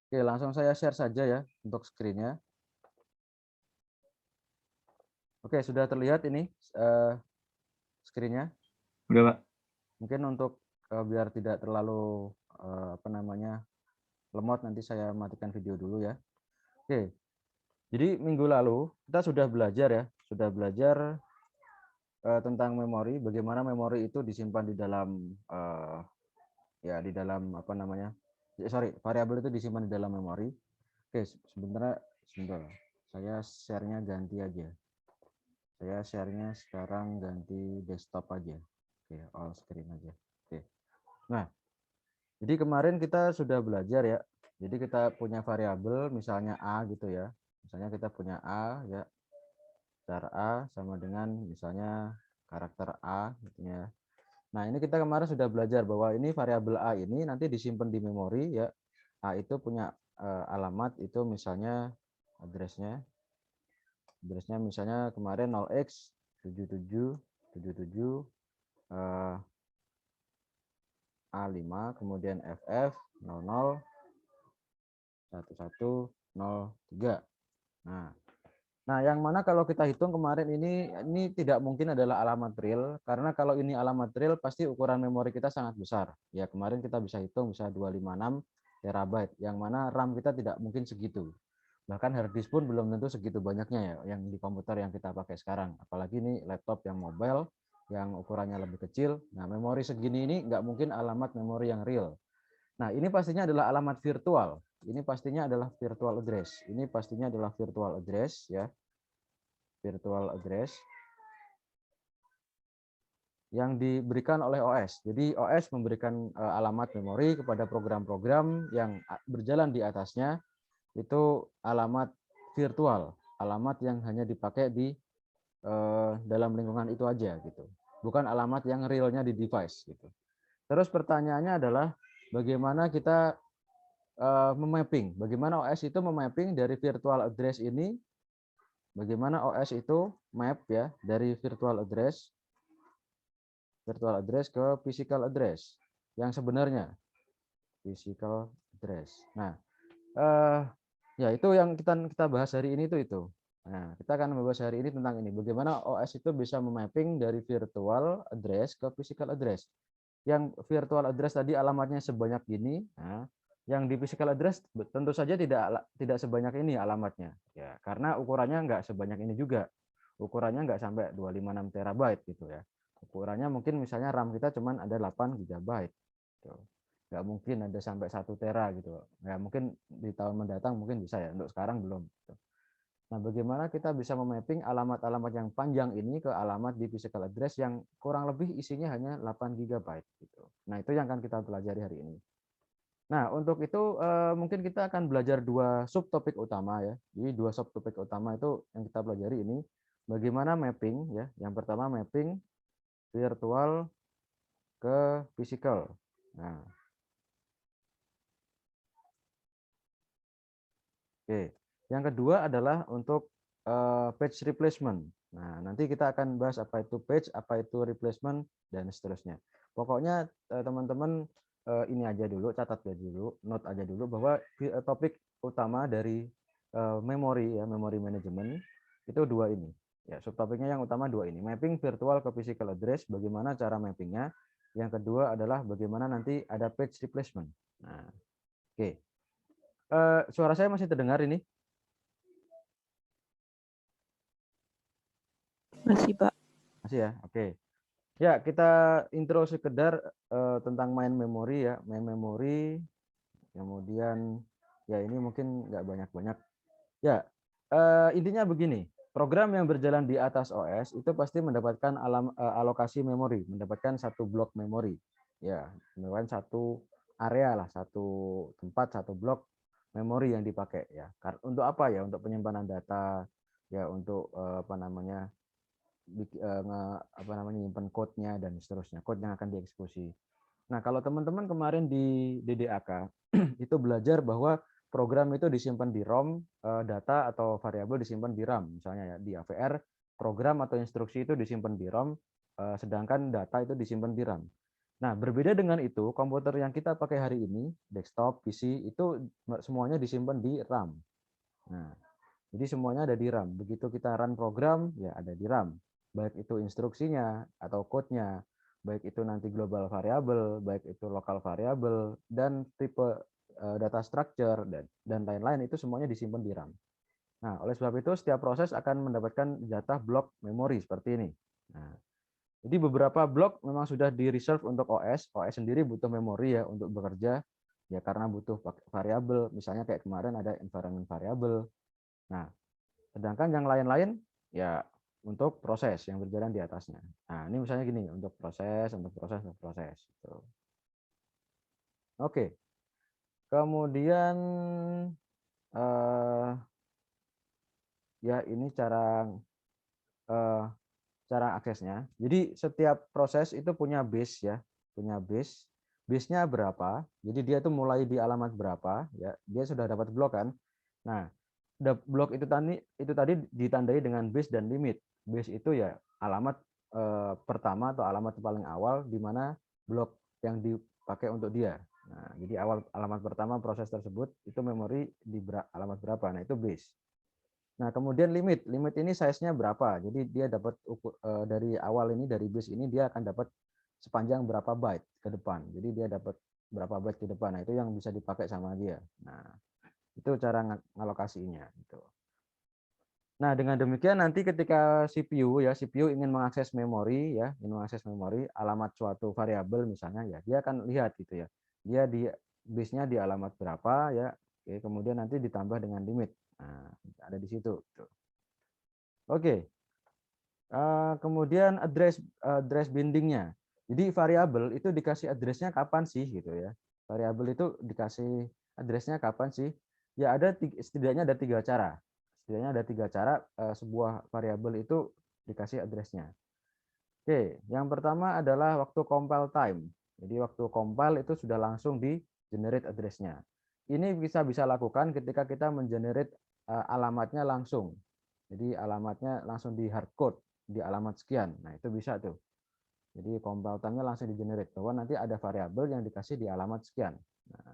Oke, langsung saya share saja ya untuk screen-nya. Oke, sudah terlihat ini screen-nya. Udah, Pak. Mungkin untuk biar tidak terlalu apa namanya lemot, nanti saya matikan video dulu ya. Oke, jadi minggu lalu kita sudah belajar ya, tentang memori, bagaimana memori itu disimpan di dalam ya di dalam apa namanya, variabel itu disimpan di dalam memori. Oke, sebentar, saya share-nya ganti aja. Saya share-nya sekarang ganti desktop aja. Oke, all screen aja. Oke. Nah, jadi kemarin kita sudah belajar ya. Jadi kita punya variabel misalnya A gitu ya. Misalnya kita punya A ya. Char A sama dengan misalnya karakter A gitu ya. Nah, ini kita kemarin sudah belajar bahwa ini variabel A ini nanti disimpan di memori ya. A itu punya alamat itu misalnya address-nya. Address-nya misalnya kemarin 0x 7777 A5 kemudian FF 00 1103. Nah, yang mana kalau kita hitung kemarin ini tidak mungkin adalah alamat real, karena kalau ini alamat real pasti ukuran memori kita sangat besar. Ya, kemarin kita bisa hitung bisa 256 terabyte, yang mana RAM kita tidak mungkin segitu. Bahkan hard disk pun belum tentu segitu banyaknya ya yang di komputer yang kita pakai sekarang. Apalagi ini laptop yang mobile yang ukurannya lebih kecil. Nah, memori segini ini nggak mungkin alamat memori yang real. Nah, ini pastinya adalah alamat virtual. Ini pastinya adalah virtual address. Ini pastinya adalah virtual address ya. Virtual address yang diberikan oleh OS. Jadi OS memberikan alamat memori kepada program-program yang berjalan di atasnya, itu alamat virtual, alamat yang hanya dipakai di dalam lingkungan itu aja gitu. Bukan alamat yang realnya di device gitu. Terus pertanyaannya adalah bagaimana kita memapping, bagaimana OS itu memapping dari virtual address ini, bagaimana OS itu map ya dari virtual address ke physical address yang sebenarnya, physical address. Nah, ya itu yang kita bahas hari ini itu. Nah, kita akan membahas hari ini tentang ini, bagaimana OS itu bisa memapping dari virtual address ke physical address. Yang virtual address tadi alamatnya sebanyak gini, nah, yang di physical address tentu saja tidak sebanyak ini alamatnya, ya karena ukurannya nggak sebanyak ini juga, ukurannya nggak sampai 256 terabyte gitu ya. Ukurannya mungkin misalnya RAM kita cuman ada 8 GB. Gitu. Nggak mungkin ada sampai 1 tera gitu. Ya, mungkin di tahun mendatang mungkin bisa ya, untuk sekarang belum. Gitu. Nah, bagaimana kita bisa memapping alamat-alamat yang panjang ini ke alamat di physical address yang kurang lebih isinya hanya 8 GB gitu. Nah, itu yang akan kita pelajari hari ini. Nah, untuk itu mungkin kita akan belajar dua subtopik utama ya. Jadi dua subtopik utama itu yang kita pelajari ini, bagaimana mapping ya. Yang pertama mapping virtual ke physical. Nah, oke. Yang kedua adalah untuk page replacement. Nah, nanti kita akan bahas apa itu page, apa itu replacement, dan seterusnya. Pokoknya teman-teman ini aja dulu, catat aja dulu, note aja dulu bahwa topik utama dari memori ya, memory management itu dua ini. Ya, subtopiknya yang utama dua ini, mapping virtual ke physical address, bagaimana cara mappingnya. Yang kedua adalah bagaimana nanti ada page replacement. Nah, oke. Suara saya masih terdengar ini? Masih, Pak. Masih ya, oke. Ya, kita intro sekedar tentang main memori ya, main memori. Kemudian ya ini mungkin nggak banyak-banyak. Ya, intinya begini, program yang berjalan di atas OS itu pasti mendapatkan alokasi memori, mendapatkan satu blok memori. Ya, mendapatkan satu area lah, satu tempat, satu blok memori yang dipakai ya. Untuk apa ya? Untuk penyimpanan data, ya untuk apa namanya? Nyimpen code-nya dan seterusnya, code yang akan dieksekusi. Nah, kalau teman-teman kemarin di DDAK itu belajar bahwa program itu disimpan di ROM, data atau variabel disimpan di RAM, misalnya ya di AVR, program atau instruksi itu disimpan di ROM, sedangkan data itu disimpan di RAM. Nah, berbeda dengan itu, komputer yang kita pakai hari ini, desktop, PC, itu semuanya disimpan di RAM. Nah, jadi semuanya ada di RAM. Begitu kita run program, ya ada di RAM. Baik itu instruksinya atau code-nya, baik itu nanti global variable, baik itu lokal variable, dan tipe data structure, dan lain-lain itu semuanya disimpan di RAM. Nah, oleh sebab itu setiap proses akan mendapatkan jatah blok memori seperti ini. Nah, jadi beberapa blok memang sudah di reserve untuk OS. OS sendiri butuh memori ya untuk bekerja, ya karena butuh variabel. Misalnya kayak kemarin ada environment variable. Nah, sedangkan yang lain-lain ya untuk proses yang berjalan di atasnya. Nah, ini misalnya gini, untuk proses, untuk proses, untuk proses. Gitu. Oke, kemudian eh, ya ini eh, cara aksesnya. Jadi setiap proses itu punya base ya, punya base. Base-nya berapa? Jadi dia tuh mulai di alamat berapa ya? Dia sudah dapat blok kan? Nah, blok itu tadi ditandai dengan base dan limit. Base itu ya alamat pertama atau alamat paling awal di mana blok yang dipakai untuk dia. Nah, jadi alamat pertama proses tersebut itu memori di alamat berapa? Nah, itu base. Nah, kemudian limit. Limit ini size-nya berapa? Jadi dia dapat dari awal ini, dari base ini dia akan dapat sepanjang berapa byte ke depan. Jadi dia dapat berapa byte ke depan. Nah, itu yang bisa dipakai sama dia. Nah, itu cara ngalokasinya gitu. Nah, dengan demikian nanti ketika CPU ingin mengakses memori ya, ingin mengakses memori alamat suatu variabel misalnya ya, dia akan lihat gitu ya. Dia di base-nya di alamat berapa ya. Oke, kemudian nanti ditambah dengan limit. Nah, ada di situ gitu. Oke. Kemudian address bindingnya. Jadi variabel itu dikasih addressnya kapan sih gitu ya? Variabel itu dikasih addressnya kapan sih? Ya setidaknya ada 3 cara. Setidaknya ada 3 cara sebuah variabel itu dikasih addressnya. Oke, yang pertama adalah waktu compile time. Jadi waktu compile itu sudah langsung di generate addressnya. Ini bisa lakukan ketika kita mengenerate alamatnya langsung. Jadi alamatnya langsung di hardcode di alamat sekian. Nah, itu bisa tuh. Jadi compile time-nya langsung di generate bahwa nanti ada variabel yang dikasih di alamat sekian. Nah,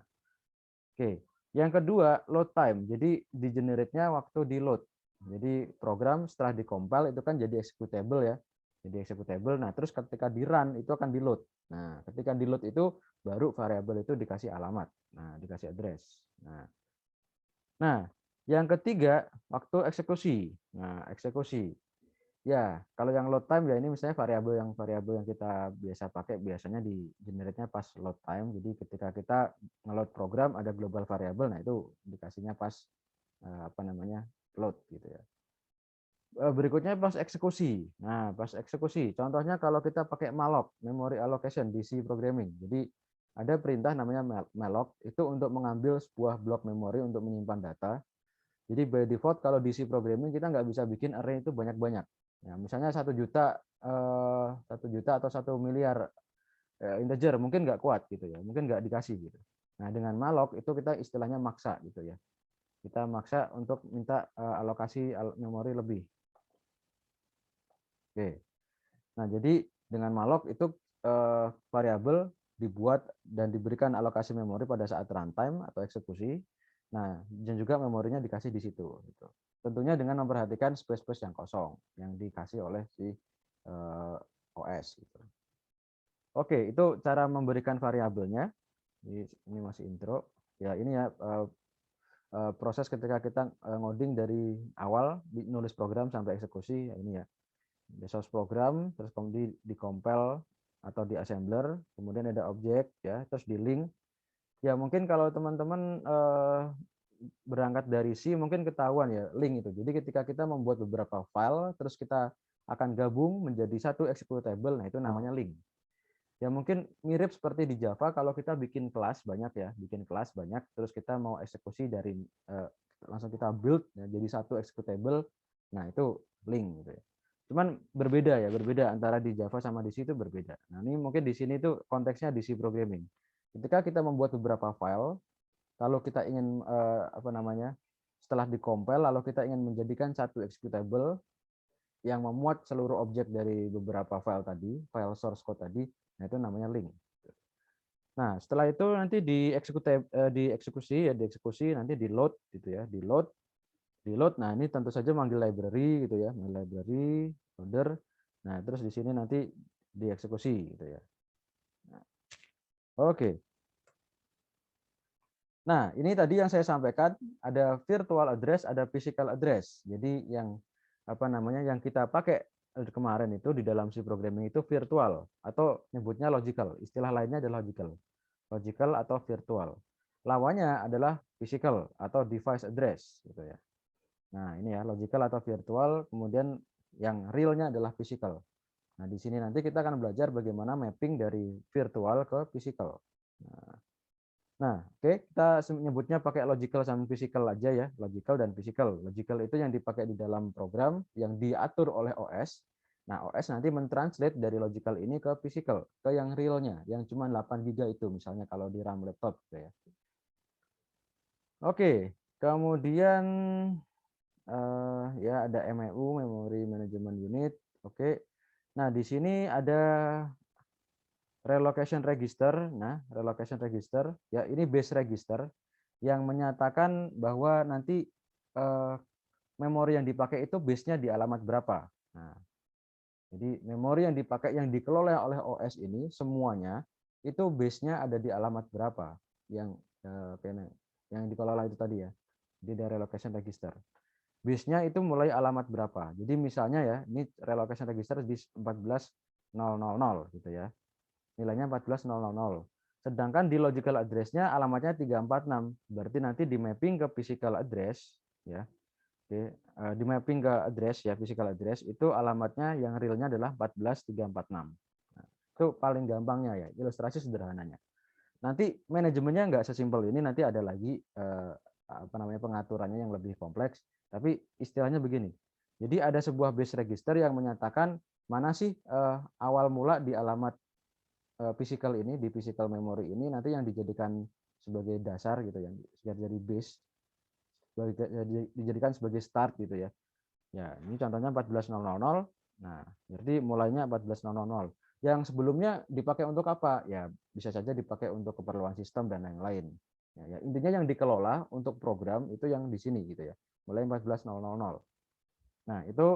oke. Yang kedua, load time. Jadi di generate-nya waktu di load. Jadi program setelah di-compile itu kan jadi executable ya. Jadi executable. Nah, terus ketika di-run itu akan di-load. Nah, ketika di-load itu baru variabel itu dikasih alamat. Nah, dikasih address. Nah, yang ketiga waktu eksekusi. Nah, eksekusi. Ya, kalau yang load time ya ini misalnya variabel yang kita biasa pakai biasanya di generate-nya pas load time. Jadi ketika kita nge-load program ada global variable, nah itu dikasihnya pas apa namanya load gitu ya. Berikutnya pas eksekusi. Nah, pas eksekusi. Contohnya kalau kita pakai malloc, memory allocation di C programming. Jadi ada perintah namanya malloc itu untuk mengambil sebuah blok memori untuk menyimpan data. Jadi by default kalau di C programming kita nggak bisa bikin array itu banyak-banyak. Ya, misalnya 1 juta, 1 juta atau 1 miliar integer mungkin nggak kuat gitu ya, mungkin nggak dikasih gitu. Nah dengan malloc itu kita istilahnya maksa gitu ya. Kita maksa untuk minta alokasi memori lebih. Oke. Nah jadi dengan malloc itu variabel dibuat dan diberikan alokasi memori pada saat runtime atau eksekusi. Nah, dan juga memorinya dikasih di situ. Gitu. Tentunya dengan memperhatikan space-space yang kosong yang dikasih oleh si OS. Gitu. Oke, itu cara memberikan variabelnya. Ini masih intro. Ya, ini ya proses ketika kita ngoding dari awal nulis program sampai eksekusi. Ya, ini ya. Di source program, terus kemudian di compile atau di assembler, kemudian ada objek ya, terus di link. Ya mungkin kalau teman-teman berangkat dari C mungkin ketahuan ya link itu. Jadi ketika kita membuat beberapa file terus kita akan gabung menjadi satu executable, nah itu namanya link. Ya mungkin mirip seperti di Java kalau kita bikin kelas banyak ya, bikin kelas banyak terus kita mau eksekusi dari langsung kita build ya, jadi satu executable. Nah, itu link gitu ya. Cuman berbeda antara di Java sama di C itu berbeda. Nah, ini mungkin di sini tuh konteksnya di C programming. Ketika kita membuat beberapa file, kalau kita ingin apa namanya? Setelah dikompil lalu kita ingin menjadikan satu executable yang memuat seluruh objek dari beberapa file tadi, file source code tadi, nah itu namanya link. Nah, setelah itu nanti dieksekusi nanti di load gitu ya, di load. Nah, ini tentu saja manggil library gitu ya, manggil library, loader. Nah, terus di sini nanti dieksekusi gitu ya. Nah, oke. Nah, ini tadi yang saya sampaikan, ada virtual address, ada physical address. Jadi yang apa namanya yang kita pakai kemarin itu di dalam C programming itu virtual atau nyebutnya logical. Istilah lainnya adalah logical. Logical atau virtual. Lawannya adalah physical atau device address gitu ya. Nah, ini ya logical atau virtual, kemudian yang realnya adalah physical. Nah, di sini nanti kita akan belajar bagaimana mapping dari virtual ke physical. Nah, oke, kita menyebutnya pakai logical sama physical aja ya, logical dan physical. Logical itu yang dipakai di dalam program yang diatur oleh OS. Nah, OS nanti mentranslate dari logical ini ke physical, ke yang realnya, yang cuma 8 GB itu, misalnya kalau di RAM laptop gitu ya. Oke, kemudian ya ada MEU, Memory Management Unit. Oke. Nah, di sini ada relocation register. Nah, relocation register ya ini base register yang menyatakan bahwa nanti memori yang dipakai itu base-nya di alamat berapa. Nah, jadi memori yang dipakai yang dikelola oleh OS ini semuanya itu base-nya ada di alamat berapa yang yang dikelola itu tadi ya. Jadi dari relocation register. Base-nya itu mulai alamat berapa. Jadi misalnya ya, ini relocation register di 14.000 gitu ya. Nilainya 14.000. Sedangkan di logical address-nya alamatnya 346. Berarti nanti di mapping ke physical address ya. Oke, di mapping ke address ya, physical address itu alamatnya yang realnya adalah 14.346. Nah, itu paling gampangnya ya, ilustrasi sederhananya. Nanti manajemennya nggak sesimpel ini, nanti ada lagi apa namanya pengaturannya yang lebih kompleks. Tapi istilahnya begini. Jadi ada sebuah base register yang menyatakan mana sih awal mula di alamat physical ini, di physical memory ini nanti yang dijadikan sebagai dasar gitu, yang jadi base, dijadikan sebagai start gitu ya. Ya, ini contohnya 14.000. Nah, jadi mulainya 14.000. Yang sebelumnya dipakai untuk apa? Ya, bisa saja dipakai untuk keperluan sistem dan lain-lain. Ya, intinya yang dikelola untuk program itu yang di sini gitu ya. Mulai 14.000. Nah, itu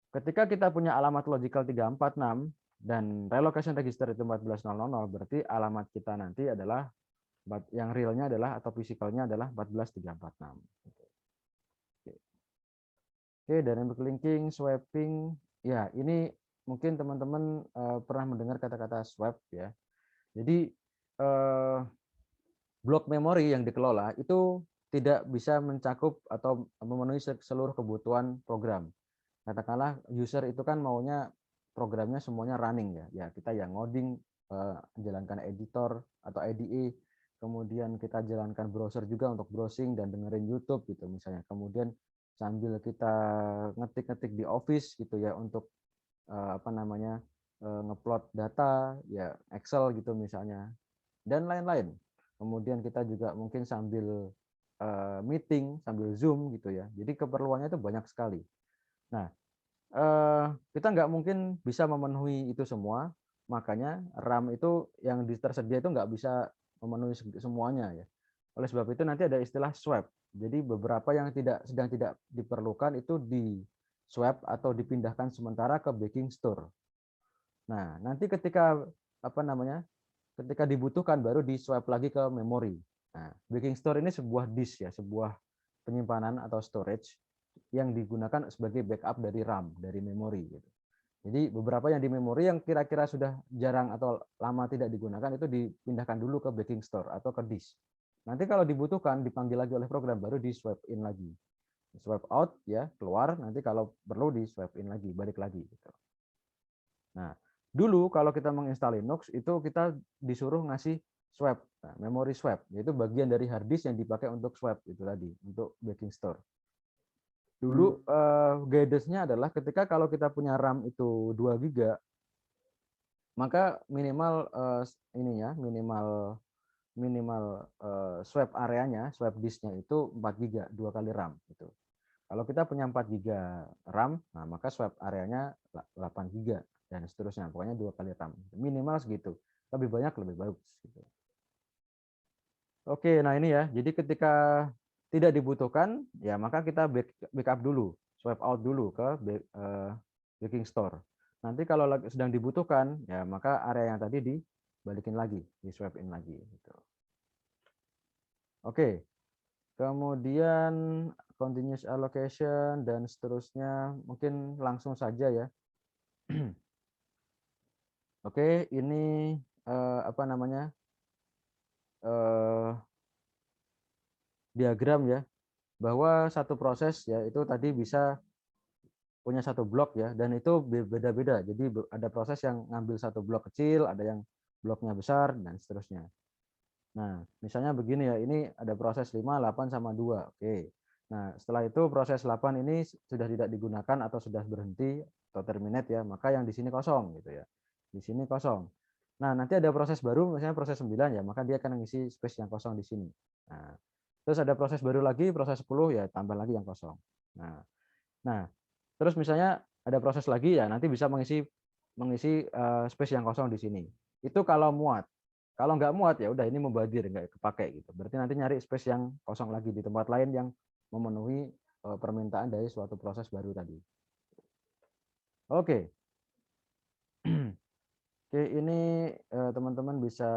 ketika kita punya alamat logical 346 dan relocation register itu 14.000, berarti alamat kita nanti adalah yang realnya adalah atau physicalnya adalah 14.346. Oke, dynamic linking, swapping, ya ini mungkin teman-teman pernah mendengar kata-kata swap ya. Jadi blok memori yang dikelola itu tidak bisa mencakup atau memenuhi seluruh kebutuhan program. Katakanlah user itu kan maunya programnya semuanya running ya. Ya kita yang ngoding, jalankan editor atau IDE, kemudian kita jalankan browser juga untuk browsing dan dengerin YouTube gitu misalnya. Kemudian sambil kita ngetik-ngetik di Office gitu ya untuk apa namanya ngeplot data ya Excel gitu misalnya dan lain-lain. Kemudian kita juga mungkin sambil meeting, sambil Zoom gitu ya. Jadi keperluannya itu banyak sekali. Nah, kita nggak mungkin bisa memenuhi itu semua, makanya RAM itu yang tersedia itu nggak bisa memenuhi semuanya ya. Oleh sebab itu nanti ada istilah swap. Jadi beberapa yang sedang tidak diperlukan itu di swap atau dipindahkan sementara ke backing store. Nah, nanti ketika apa namanya? Ketika dibutuhkan baru di swap lagi ke memori. Nah, backing store ini sebuah disk ya, sebuah penyimpanan atau storage yang digunakan sebagai backup dari RAM, dari memori gitu. Jadi beberapa yang di memori yang kira-kira sudah jarang atau lama tidak digunakan itu dipindahkan dulu ke backing store atau ke disk. Nanti kalau dibutuhkan dipanggil lagi oleh program baru di swap in lagi. Swap out ya, keluar, nanti kalau perlu di swap in lagi, balik lagi gitu. Nah, dulu kalau kita menginstal Linux itu kita disuruh ngasih swap, nah, memory swap, yaitu bagian dari hard disk yang dipakai untuk swap itu tadi, untuk backing store. Dulu guidance-nya adalah ketika kalau kita punya RAM itu 2 GB, maka minimal ininya minimal swap areanya, swap disknya itu 4 GB, 2 kali RAM gitu. Kalau kita punya 4 GB RAM, nah maka swap areanya 8 GB dan seterusnya. Pokoknya 2 kali RAM. Minimal segitu. Lebih banyak lebih bagus gitu. Oke, nah ini ya. Jadi ketika tidak dibutuhkan, ya maka kita backup dulu, swipe out dulu ke backing store. Nanti kalau sedang dibutuhkan, ya maka area yang tadi dibalikin lagi, di swipe in lagi. Gitu. Oke, kemudian continuous allocation dan seterusnya, mungkin langsung saja ya. Oke, ini apa namanya diagram ya, bahwa satu proses ya itu tadi bisa punya satu blok ya, dan itu beda-beda. Jadi ada proses yang ngambil satu blok kecil, ada yang bloknya besar, dan seterusnya. Nah, misalnya begini ya, ini ada proses 5, 8, sama 2. Oke. Nah, setelah itu proses 8 ini sudah tidak digunakan atau sudah berhenti atau terminate ya, maka yang di sini kosong gitu ya. Di sini kosong. Nah, nanti ada proses baru, misalnya proses 9 ya, maka dia akan mengisi space yang kosong di sini. Nah, terus ada proses baru lagi, proses 10 ya, tambah lagi yang kosong. Nah, terus misalnya ada proses lagi ya, nanti bisa mengisi space yang kosong di sini. Itu kalau muat. Kalau nggak muat ya udah ini mubazir, nggak kepake gitu. Berarti nanti nyari space yang kosong lagi di tempat lain yang memenuhi permintaan dari suatu proses baru tadi. Oke. Oke, ini teman-teman bisa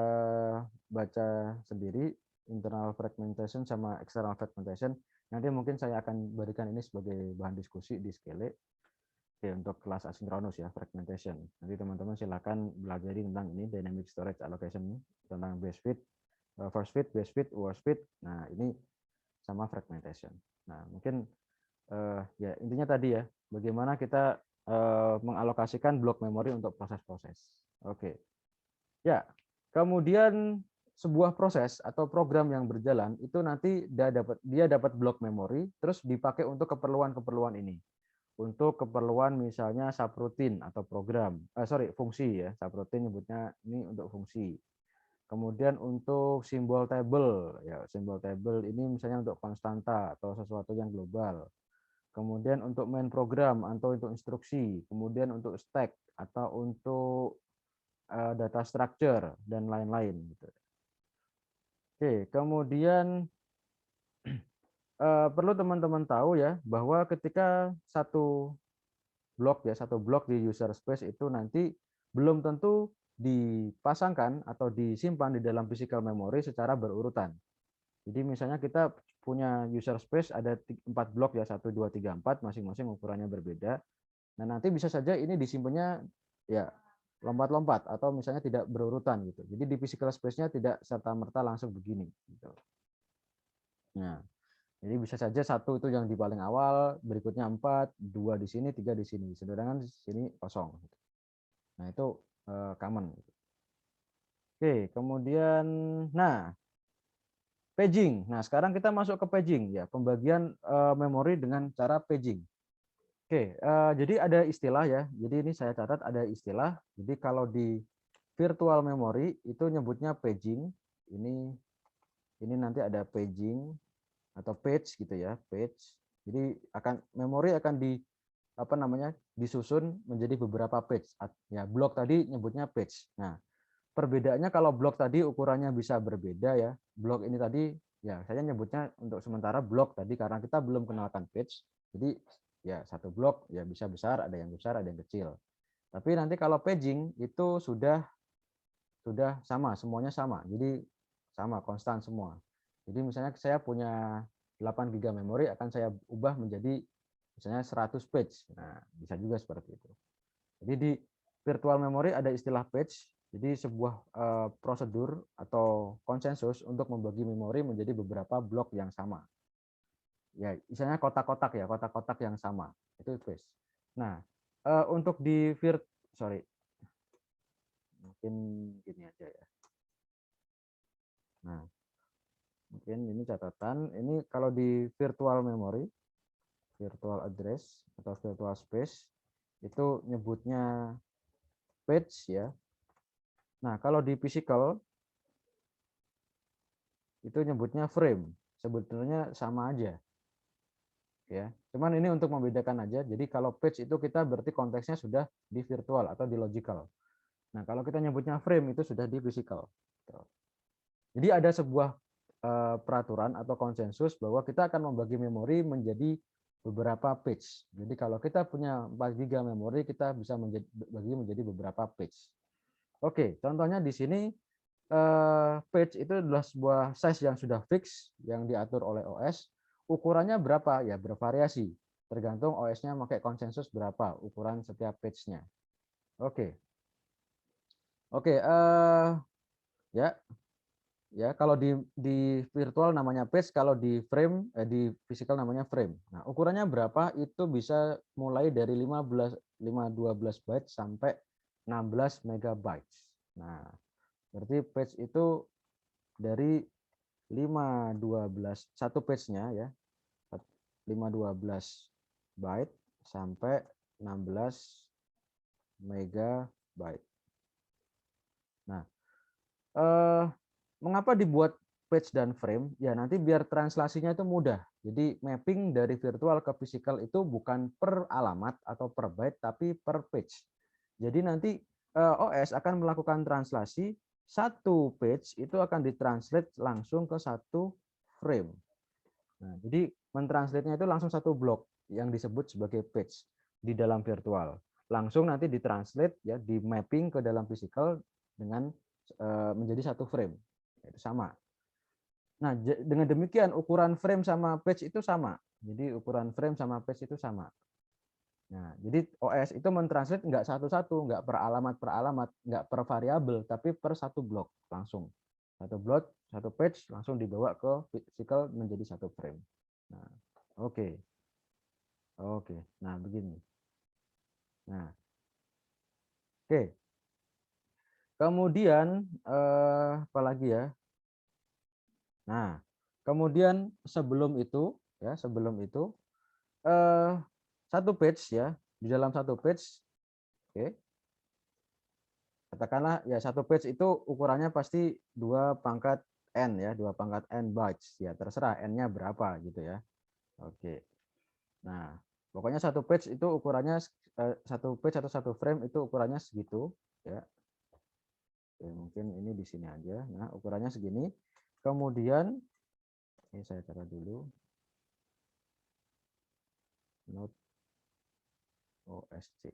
baca sendiri internal fragmentation sama external fragmentation. Nanti mungkin saya akan berikan ini sebagai bahan diskusi di Skele. Oke, untuk kelas asinkronus ya, fragmentation. Nanti teman-teman silakan belajar tentang ini, dynamic storage allocation, tentang base fit, first fit, base fit, worst fit. Nah, ini sama fragmentation. Nah, mungkin ya intinya tadi ya, bagaimana kita mengalokasikan blok memori untuk proses-proses. Oke. Ya, kemudian sebuah proses atau program yang berjalan itu nanti dia dapat blok memori terus dipakai untuk keperluan-keperluan ini. Untuk keperluan misalnya subroutine atau program, fungsi ya, subroutine nyebutnya ini untuk fungsi. Kemudian untuk simbol table, ya simbol table ini misalnya untuk konstanta atau sesuatu yang global. Kemudian untuk main program atau untuk instruksi, kemudian untuk stack atau untuk data structure dan lain-lain. Gitu. Oke, kemudian perlu teman-teman tahu ya bahwa ketika satu blok di user space itu nanti belum tentu dipasangkan atau disimpan di dalam physical memory secara berurutan. Jadi misalnya kita punya user space ada 4 blok ya, 1, 2, 3, 4, masing-masing ukurannya berbeda. Nah, nanti bisa saja ini disimpannya ya lompat-lompat atau misalnya tidak berurutan gitu. Jadi di physical space-nya tidak serta-merta langsung begini gitu. Nah, jadi bisa saja 1 itu yang di paling awal, berikutnya 4, 2 di sini, 3 di sini. Sedangkan di sini kosong. Nah, itu common. Oke, kemudian nah, paging. Nah, sekarang kita masuk ke paging ya, pembagian memori dengan cara paging. Oke, jadi ada istilah ya. Jadi ini saya catat ada istilah. Jadi kalau di virtual memory itu nyebutnya paging. Ini nanti ada paging atau page gitu ya, page. Jadi memori akan disusun menjadi beberapa page. Ya, blok tadi nyebutnya page. Nah, perbedaannya kalau blok tadi ukurannya bisa berbeda ya. Blok ini tadi ya saya nyebutnya untuk sementara blok tadi karena kita belum kenalkan page. Jadi ya satu blok ya bisa besar, ada yang besar, ada yang kecil. Tapi nanti kalau paging itu sudah sama, semuanya sama. Jadi sama, konstan semua. Jadi misalnya saya punya 8 GB memori akan saya ubah menjadi misalnya 100 page. Nah, bisa juga seperti itu. Jadi di virtual memory ada istilah page. Jadi sebuah prosedur atau konsensus untuk membagi memori menjadi beberapa blok yang sama. Ya, misalnya kotak-kotak ya, kotak-kotak yang sama. Itu page. Nah, untuk di mungkin gini aja ya. Nah, mungkin ini catatan. Ini kalau di virtual memory, virtual address atau virtual space itu nyebutnya page ya. Nah, kalau di physical itu nyebutnya frame. Sebetulnya sama aja. Ya. Cuman ini untuk membedakan aja. Jadi kalau page itu kita berarti konteksnya sudah di virtual atau di logical. Nah, kalau kita nyebutnya frame itu sudah di physical. Jadi ada sebuah peraturan atau konsensus bahwa kita akan membagi memori menjadi beberapa page. Jadi kalau kita punya 4 GB memori, kita bisa bagi menjadi beberapa page. Oke, contohnya di sini page itu adalah sebuah size yang sudah fix yang diatur oleh OS. Ukurannya berapa? Ya bervariasi. Tergantung OS-nya pakai konsensus berapa ukuran setiap page-nya. Oke. Oke, ya. Ya, kalau di virtual namanya page, kalau di frame di physical namanya frame. Nah, ukurannya berapa? Itu bisa mulai dari 512 byte sampai 16 megabytes. Nah, berarti page itu dari 512 satu page-nya ya. 512 byte sampai 16 megabyte. Nah, mengapa dibuat page dan frame? Ya nanti biar translasinya itu mudah. Jadi mapping dari virtual ke physical itu bukan per alamat atau per byte, tapi per page. Jadi nanti OS akan melakukan translasi, satu page itu akan ditranslate langsung ke satu frame. Nah, jadi mentranslate-nya itu langsung satu blok yang disebut sebagai page di dalam virtual. Langsung nanti ditranslate ya, di mapping ke dalam physical dengan menjadi satu frame. Itu sama. Nah, dengan demikian ukuran frame sama page itu sama. Jadi ukuran frame sama page itu sama. Nah, jadi OS itu mentranslate nggak satu-satu, nggak per alamat, nggak per variabel, tapi per satu blok langsung. Satu blok, satu page langsung dibawa ke physical menjadi satu frame. Nah, oke. Oke. Nah, begini. Nah, oke. Kemudian apa lagi ya? Nah, kemudian sebelum itu satu page ya, di dalam satu page, oke, katakanlah ya satu page itu ukurannya pasti 2 pangkat n ya, 2 pangkat n bytes ya, terserah n-nya berapa gitu ya. Oke. Nah, pokoknya satu page itu ukurannya satu page atau satu frame itu ukurannya segitu ya. Oke, mungkin ini di sini aja. Nah, ukurannya segini. Kemudian ini saya taruh dulu. Node OSC.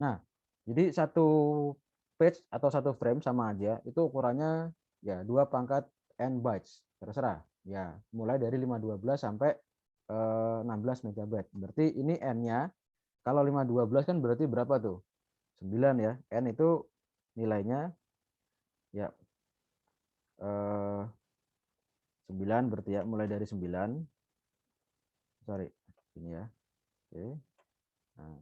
Nah, jadi satu page atau satu frame sama aja, itu ukurannya ya 2 pangkat n bytes, terserah. Ya, mulai dari 512 sampai 16 megabyte. Berarti ini n-nya kalau 512 kan berarti berapa tuh? 9 ya. N itu nilainya ya 9 berarti ya, mulai dari 9. Sorry, ini ya. Oke. Nah,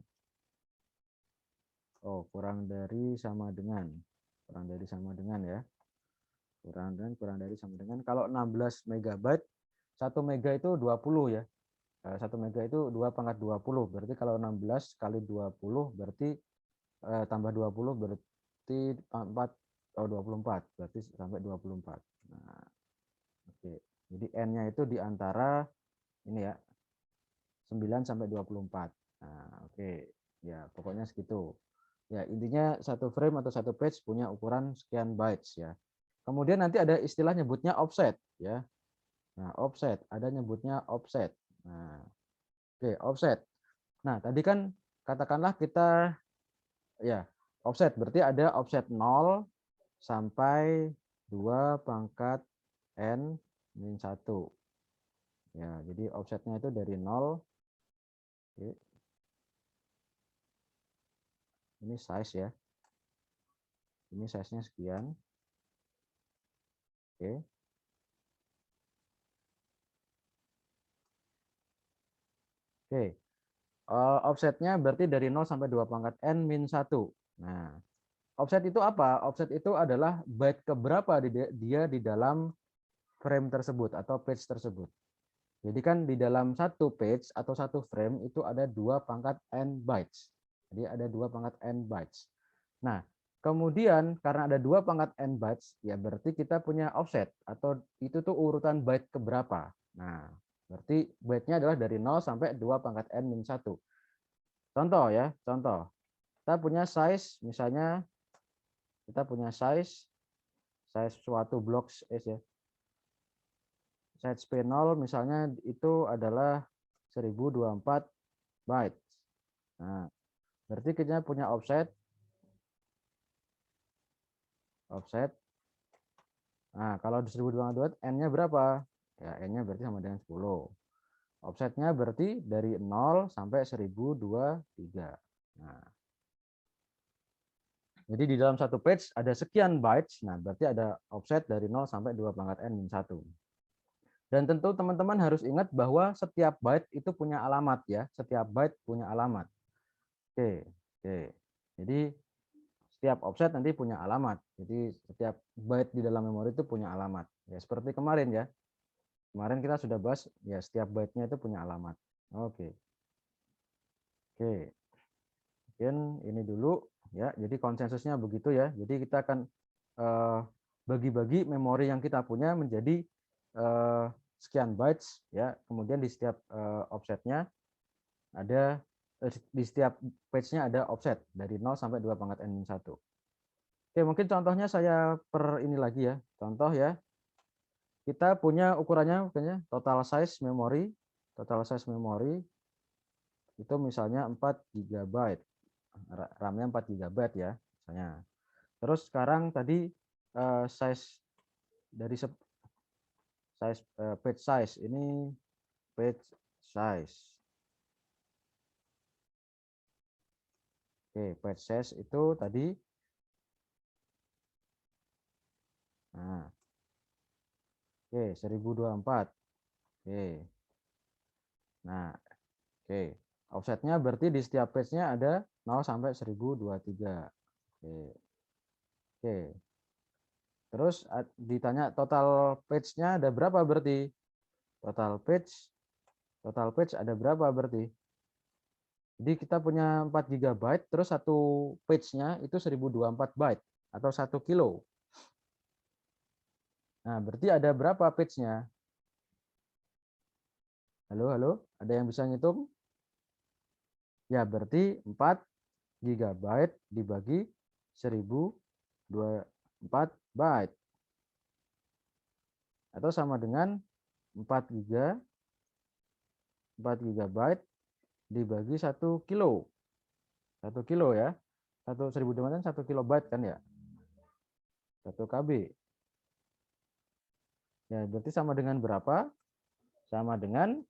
oh, kurang dari sama dengan. Kurang dari sama dengan ya. Kurang dari sama dengan. Kalau 16 megabyte, 1 mega itu 20 ya. 1 mega itu 2 pangkat 20. Berarti kalau 16 kali 20 berarti tambah 20 berarti 4 oh 24. Berarti sampai 24. Nah, oke. Jadi N-nya itu di antara ini ya. 9 sampai 24. Nah, oke. Ya, pokoknya segitu. Ya, intinya satu frame atau satu page punya ukuran sekian bytes ya. Kemudian nanti ada istilah nyebutnya offset ya. Nah, offset, ada nyebutnya offset. Nah, oke, offset. Nah, tadi kan katakanlah kita ya, offset berarti ada offset 0 sampai 2 pangkat n min 1. Ya, jadi offsetnya itu dari 0. Oke. Ini size ya. Ini size-nya sekian. Oke. Oke. Offsetnya berarti dari 0 sampai 2 pangkat n min 1. Nah, offset itu apa? Offset itu adalah byte keberapa dia di dalam frame tersebut atau page tersebut. Jadi kan di dalam satu page atau satu frame itu ada 2 pangkat n bytes. Jadi ada 2 pangkat n bytes. Nah, kemudian karena ada 2 pangkat n bytes, ya berarti kita punya offset atau itu tuh urutan byte keberapa. Nah, berarti byte-nya adalah dari 0 sampai 2 pangkat n min 1. Contoh ya, contoh. Kita punya size, misalnya kita punya size size suatu blok ya. Size P0 misalnya itu adalah 1024 bytes. Nah, berarti kita punya offset. Nah, kalau 1024 N-nya berapa? Ya, N-nya berarti sama dengan 10. Offsetnya berarti dari 0 sampai 1023. Nah, jadi di dalam satu page ada sekian bytes. Nah, berarti ada offset dari 0 sampai 2 pangkat N-1. Dan tentu teman-teman harus ingat bahwa setiap byte itu punya alamat ya. Setiap byte punya alamat. Oke. Jadi setiap offset nanti punya alamat. Jadi setiap byte di dalam memori itu punya alamat. Ya seperti kemarin ya. Kemarin kita sudah bahas ya setiap byte-nya itu punya alamat. Oke. Mungkin ini dulu ya. Jadi konsensusnya begitu ya. Jadi kita akan bagi-bagi memori yang kita punya menjadi sekian bytes ya. Kemudian di setiap offsetnya ada di setiap page-nya ada offset dari 0 sampai 2 pangkat N-1. Oke, mungkin contohnya saya per ini lagi ya. Contoh ya. Kita punya ukurannya makanya total size memori. Total size memori itu misalnya 4 GB. RAM-nya 4 GB ya, misalnya. Terus sekarang tadi size dari page size ini page size. Oke, page size itu tadi. Nah, oke, 1024. Oke. Nah, oke. Offsetnya berarti di setiap page-nya ada 0 sampai 1023. Oke. Terus ditanya total page-nya ada berapa berarti? Total page ada berapa berarti? Jadi kita punya 4 GB, terus satu page-nya itu 1024 byte atau 1 kilo. Nah, berarti ada berapa page-nya? Halo, ada yang bisa ngitung? Ya, berarti 4 GB dibagi 1024 byte. Atau sama dengan 4 GB dibagi 1 kilo. 1 kilo ya. 1024 1 kilobyte kan ya. 1 KB. Ya, berarti sama dengan berapa? Sama dengan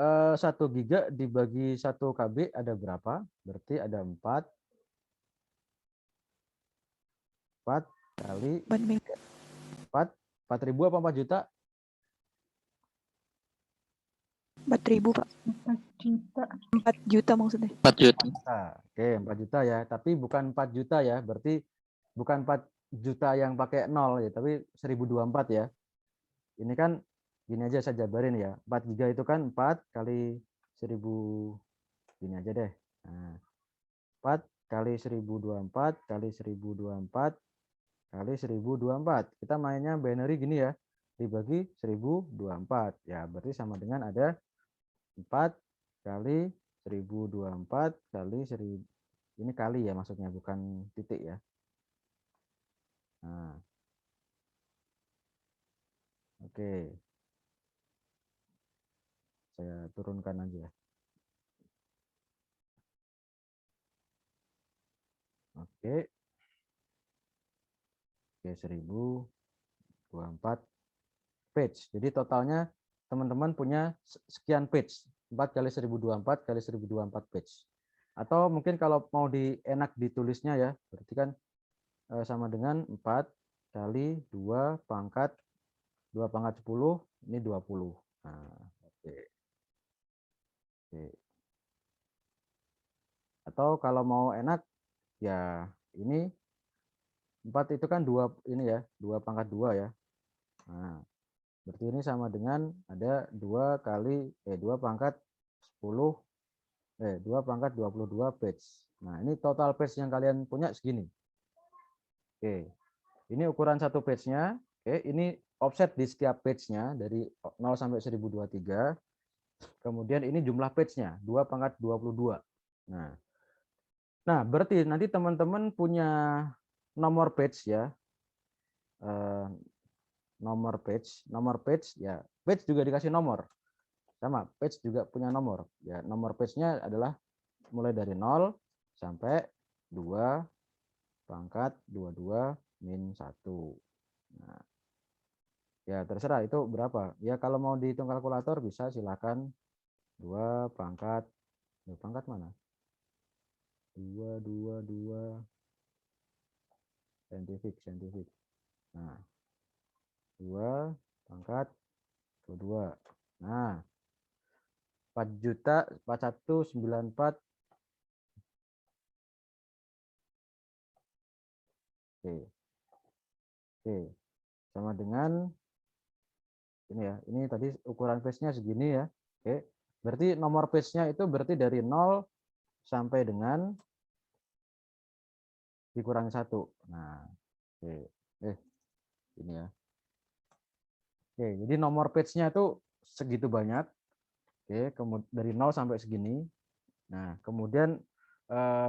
1 giga dibagi 1 KB ada berapa? Berarti ada 4 kali 4.000 apa 4 juta? 4.000 Pak. 4 juta. 4 juta maksudnya. 4 juta. Oke, 4 juta ya. Tapi bukan 4 juta ya. Berarti bukan 4 juta yang pakai 0 ya, tapi 1024 ya. Ini kan gini aja saya jabarin ya. 4 giga itu kan 4 kali 1000 gini aja deh. Nah, 4 kali 1024 kali 1024 kali 1024. Kita mainnya binary gini ya. Dibagi 1024. Ya, berarti sama dengan ada 4 kali 1024 kali 1000. Ini kali ya maksudnya, bukan titik ya. Nah. Oke. Saya turunkan aja. Oke. Oke, 1024 page. Jadi totalnya teman-teman punya sekian page. 4 kali 1024 kali 1024 page. Atau mungkin kalau mau enak ditulisnya ya, berarti kan sama dengan 4 kali 2 pangkat 10, ini 20. Nah, oke. Atau kalau mau enak ya ini 4 itu kan 2 ini ya, 2 pangkat 2 ya. Nah, berarti ini sama dengan ada 2 kali 2 pangkat 10 2 pangkat 22 page. Nah, ini total page yang kalian punya segini. Oke. Ini ukuran satu page-nya. Oke, ini offset di setiap page-nya dari 0 sampai 1023. Kemudian ini jumlah page-nya, 2 pangkat 22. Nah, berarti nanti teman-teman punya nomor page ya. Nomor page ya. Page juga dikasih nomor. Sama, page juga punya nomor. Ya, nomor page-nya adalah mulai dari 0 sampai 2 pangkat 22 min 1. Nah, ya terserah itu berapa. Ya kalau mau dihitung kalkulator bisa silakan 2 pangkat pangkat mana? 2 saintifik. Nah, 2 pangkat 22. Nah, 4.4194. Oke. Oke. Sama dengan ini ya. Ini tadi ukuran page-nya segini ya. Oke. Berarti nomor page-nya itu berarti dari 0 sampai dengan dikurangi 1. Nah, oke. Ini ya. Oke, jadi nomor page-nya itu segitu banyak. Oke, kemudian dari 0 sampai segini. Nah, kemudian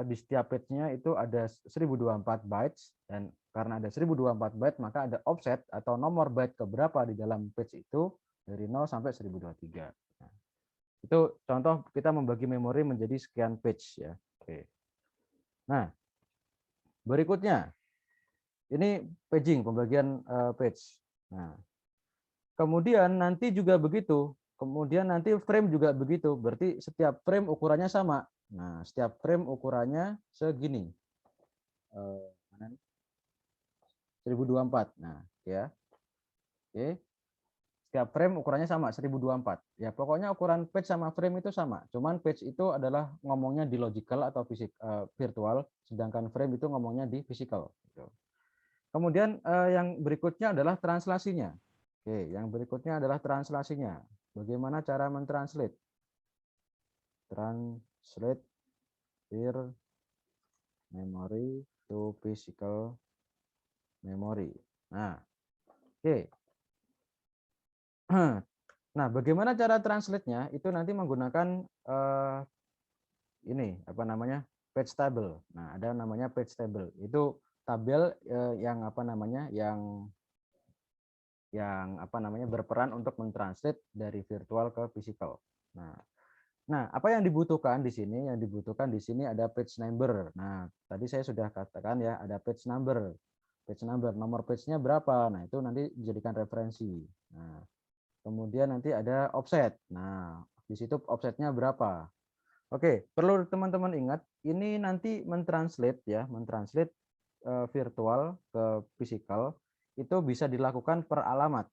di setiap page-nya itu ada 1024 bytes, dan karena ada 1024 byte maka ada offset atau nomor byte keberapa di dalam page itu dari 0 sampai 1023. Nah, itu contoh kita membagi memori menjadi sekian page ya. Oke. Nah, berikutnya ini paging, pembagian page. Nah, kemudian nanti juga begitu. Kemudian nanti frame juga begitu. Berarti setiap frame ukurannya sama. Nah, setiap frame ukurannya segini. 1024. Nah, ya. Oke. Setiap frame ukurannya sama, 1024. Ya, pokoknya ukuran page sama frame itu sama. Cuman page itu adalah ngomongnya di logical atau virtual, sedangkan frame itu ngomongnya di physical. Kemudian yang berikutnya adalah translasinya. Oke, yang berikutnya adalah translasinya. Bagaimana cara mentranslate? Translate vir memory to physical memory. Nah, oke. Nah, bagaimana cara translate-nya? Itu nanti menggunakan ini apa namanya? Page table. Nah, ada namanya page table. Itu tabel yang apa namanya? Yang apa namanya? Berperan untuk mentranslate dari virtual ke physical. Nah, apa yang dibutuhkan di sini? Yang dibutuhkan di sini ada page number. Nah, tadi saya sudah katakan ya, ada page number. Page number, nomor page-nya berapa? Nah, itu nanti dijadikan referensi. Nah, kemudian nanti ada offset. Nah, di situ offsetnya berapa? Oke, perlu teman-teman ingat, ini nanti mentranslate ya, mentranslate virtual ke physical itu bisa dilakukan per alamat.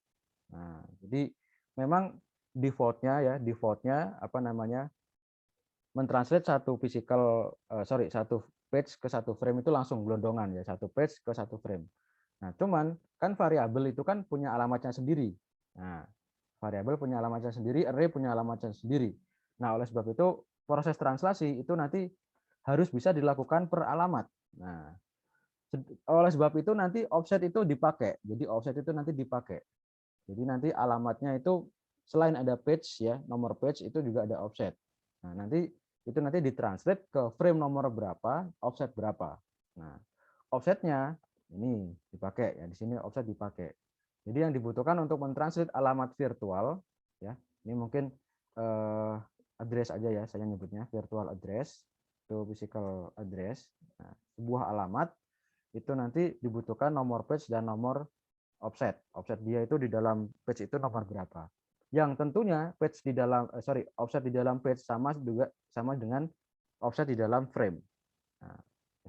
Nah, jadi memang defaultnya apa namanya, mentranslate satu satu page ke satu frame itu langsung gelondongan ya, satu page ke satu frame. Nah, cuman kan variabel itu kan punya alamatnya sendiri. Nah, variabel punya alamatnya sendiri, array punya alamatnya sendiri. Nah, oleh sebab itu proses translasi itu nanti harus bisa dilakukan per alamat. Nah, oleh sebab itu nanti offset itu dipakai. Jadi offset itu nanti dipakai. Jadi nanti alamatnya itu selain ada page ya, nomor page itu juga ada offset. Nah, nanti itu nanti ditranslate ke frame nomor berapa, offset berapa. Nah, offsetnya ini dipakai ya, di sini offset dipakai. Jadi yang dibutuhkan untuk mentranslate alamat virtual ya, ini mungkin address aja ya, saya nyebutnya virtual address itu physical address. Nah, sebuah alamat itu nanti dibutuhkan nomor page dan nomor offset. Offset dia itu di dalam page itu nomor berapa. Yang tentunya page di dalam offset di dalam page sama dengan offset di dalam frame. Nah,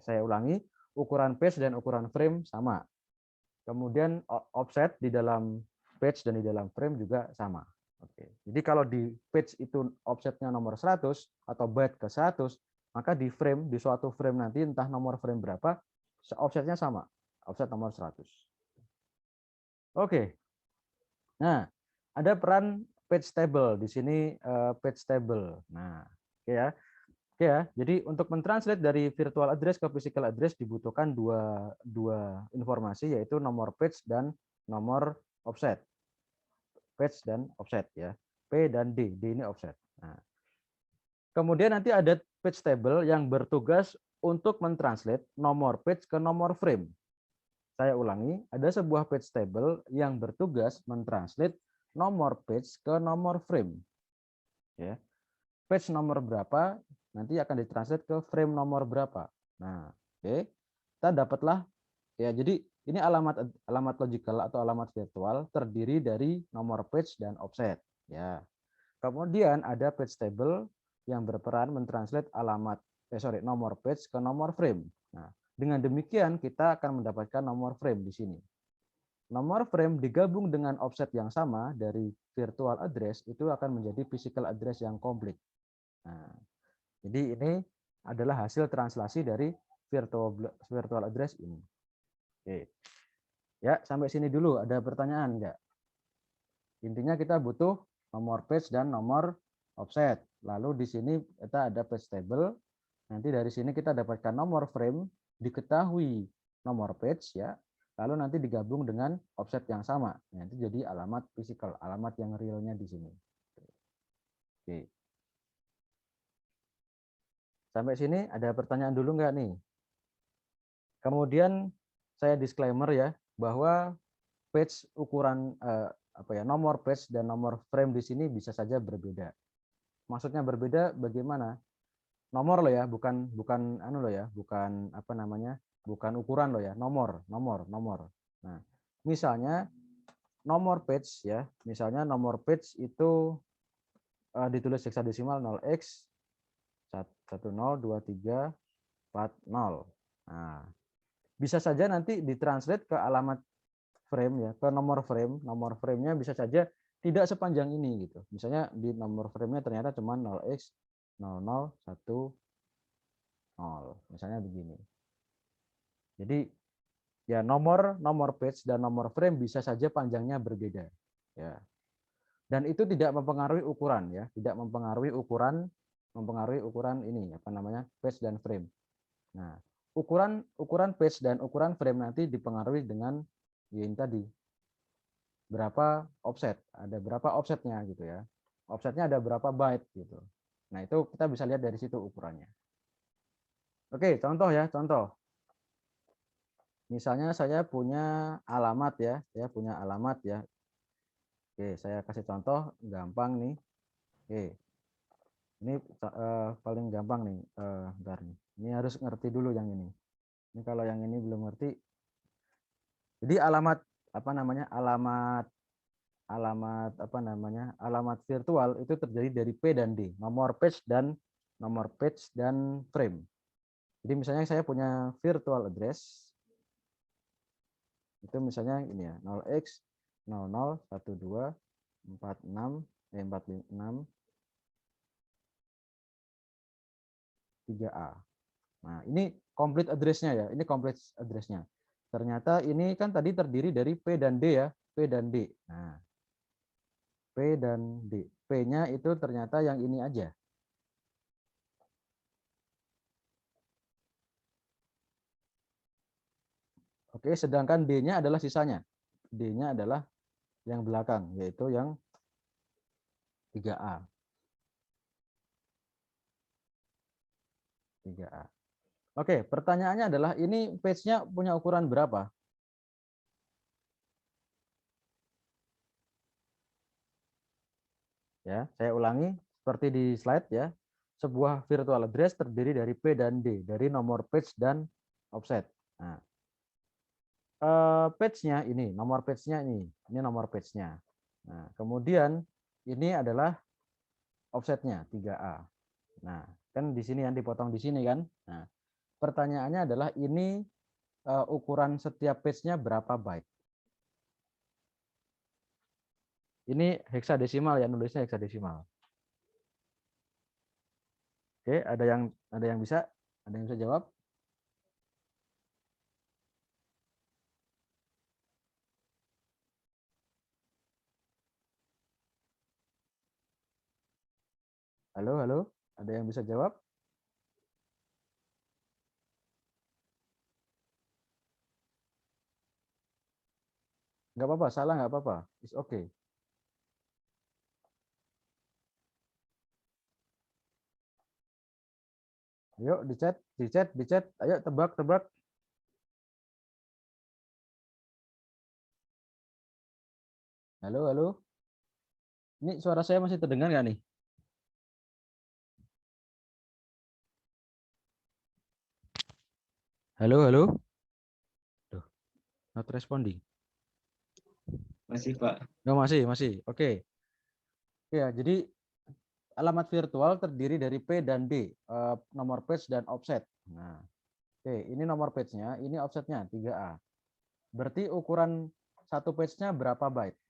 saya ulangi, ukuran page dan ukuran frame sama. Kemudian offset di dalam page dan di dalam frame juga sama. Oke. Jadi kalau di page itu offsetnya nomor 100 atau byte ke 100, maka di frame, di suatu frame nanti entah nomor frame berapa, offsetnya sama, offset nomor 100. Oke. Nah, ada peran page table di sini, page table. Nah, oke ya. Oke ya. Jadi untuk mentranslate dari virtual address ke physical address dibutuhkan dua informasi, yaitu nomor page dan nomor offset. Page dan offset ya. P dan D. D ini offset. Nah, kemudian nanti ada page table yang bertugas untuk mentranslate nomor page ke nomor frame. Saya ulangi, ada sebuah page table yang bertugas mentranslate nomor page ke nomor frame. Ya. Page nomor berapa nanti akan ditranslate ke frame nomor berapa. Nah, oke. Kita dapatlah ya, jadi ini alamat logical atau alamat virtual terdiri dari nomor page dan offset, ya. Kemudian ada page table yang berperan mentranslate nomor page ke nomor frame. Nah, dengan demikian kita akan mendapatkan nomor frame di sini. Nomor frame digabung dengan offset yang sama dari virtual address itu akan menjadi physical address yang komplit. Nah, jadi ini adalah hasil translasi dari virtual address ini. Oke. Ya, sampai sini dulu. Ada pertanyaan enggak? Intinya kita butuh nomor page dan nomor offset. Lalu di sini kita ada page table. Nanti dari sini kita dapatkan nomor frame, diketahui nomor page ya. Lalu nanti digabung dengan offset yang sama. Nanti jadi alamat physical, alamat yang realnya di sini. Oke. Sampai sini ada pertanyaan dulu enggak nih? Kemudian saya disclaimer ya bahwa page ukuran nomor page dan nomor frame di sini bisa saja berbeda. Maksudnya berbeda bagaimana? Nomor loh ya, bukan anu loh ya, bukan apa namanya? Bukan ukuran loh ya, nomor. Nah, misalnya nomor page ya, misalnya nomor page itu ditulis heksadesimal 0x 102340. Nah, bisa saja nanti ditranslate ke alamat frame ya, ke nomor frame. Nomor frame-nya bisa saja tidak sepanjang ini gitu. Misalnya di nomor frame-nya ternyata cuma 0x0010, misalnya begini. Jadi ya nomor page dan nomor frame bisa saja panjangnya berbeda ya. Dan itu tidak mempengaruhi ukuran ya, tidak mempengaruhi ukuran ini apa namanya? Page dan frame. Nah, ukuran page dan ukuran frame nanti dipengaruhi dengan ini tadi, berapa offset, ada berapa offsetnya gitu ya. Offsetnya ada berapa byte gitu. Nah, itu kita bisa lihat dari situ ukurannya. Oke, contoh ya, contoh. Misalnya saya punya alamat ya, saya punya alamat ya. Oke, saya kasih contoh gampang nih. Oke. Ini paling gampang nih, bentar nih. Ini harus ngerti dulu yang ini. Ini kalau yang ini belum ngerti. Jadi alamat apa namanya? Alamat virtual itu terjadi dari P dan D, nomor page dan frame. Jadi misalnya saya punya virtual address itu misalnya ini ya, 0x 001246 3A. Nah, ini complete address-nya ya. Ini complete address-nya. Ternyata ini kan tadi terdiri dari P dan D ya, P dan D. Nah, P dan D. P-nya itu ternyata yang ini aja. Oke, sedangkan D-nya adalah sisanya. D-nya adalah yang belakang, yaitu yang 3A. 3A. Oke, pertanyaannya adalah ini page-nya punya ukuran berapa? Ya, saya ulangi seperti di slide ya. Sebuah virtual address terdiri dari P dan D, dari nomor page dan offset. Nah, page-nya ini, nomor page-nya ini nomor page-nya. Nah, kemudian ini adalah offset-nya 3A. Nah, kan di sini yang dipotong di sini kan. Nah, pertanyaannya adalah ini ukuran setiap page-nya berapa byte? Ini heksadesimal ya, nulisnya heksadesimal. Oke, ada yang bisa jawab? Halo, halo, ada yang bisa jawab? Nggak apa-apa, salah nggak apa-apa. It's okay. Ayo di chat. Ayo tebak. Halo, halo. Ini suara saya masih terdengar nggak nih? Halo, halo. Duh, not responding. Masih, Pak. Oh, masih. Oke. Ya, jadi alamat virtual terdiri dari P dan D, nomor page dan offset. Nah, oke, ini nomor page-nya, ini offset-nya 3A. Berarti ukuran satu page-nya berapa byte?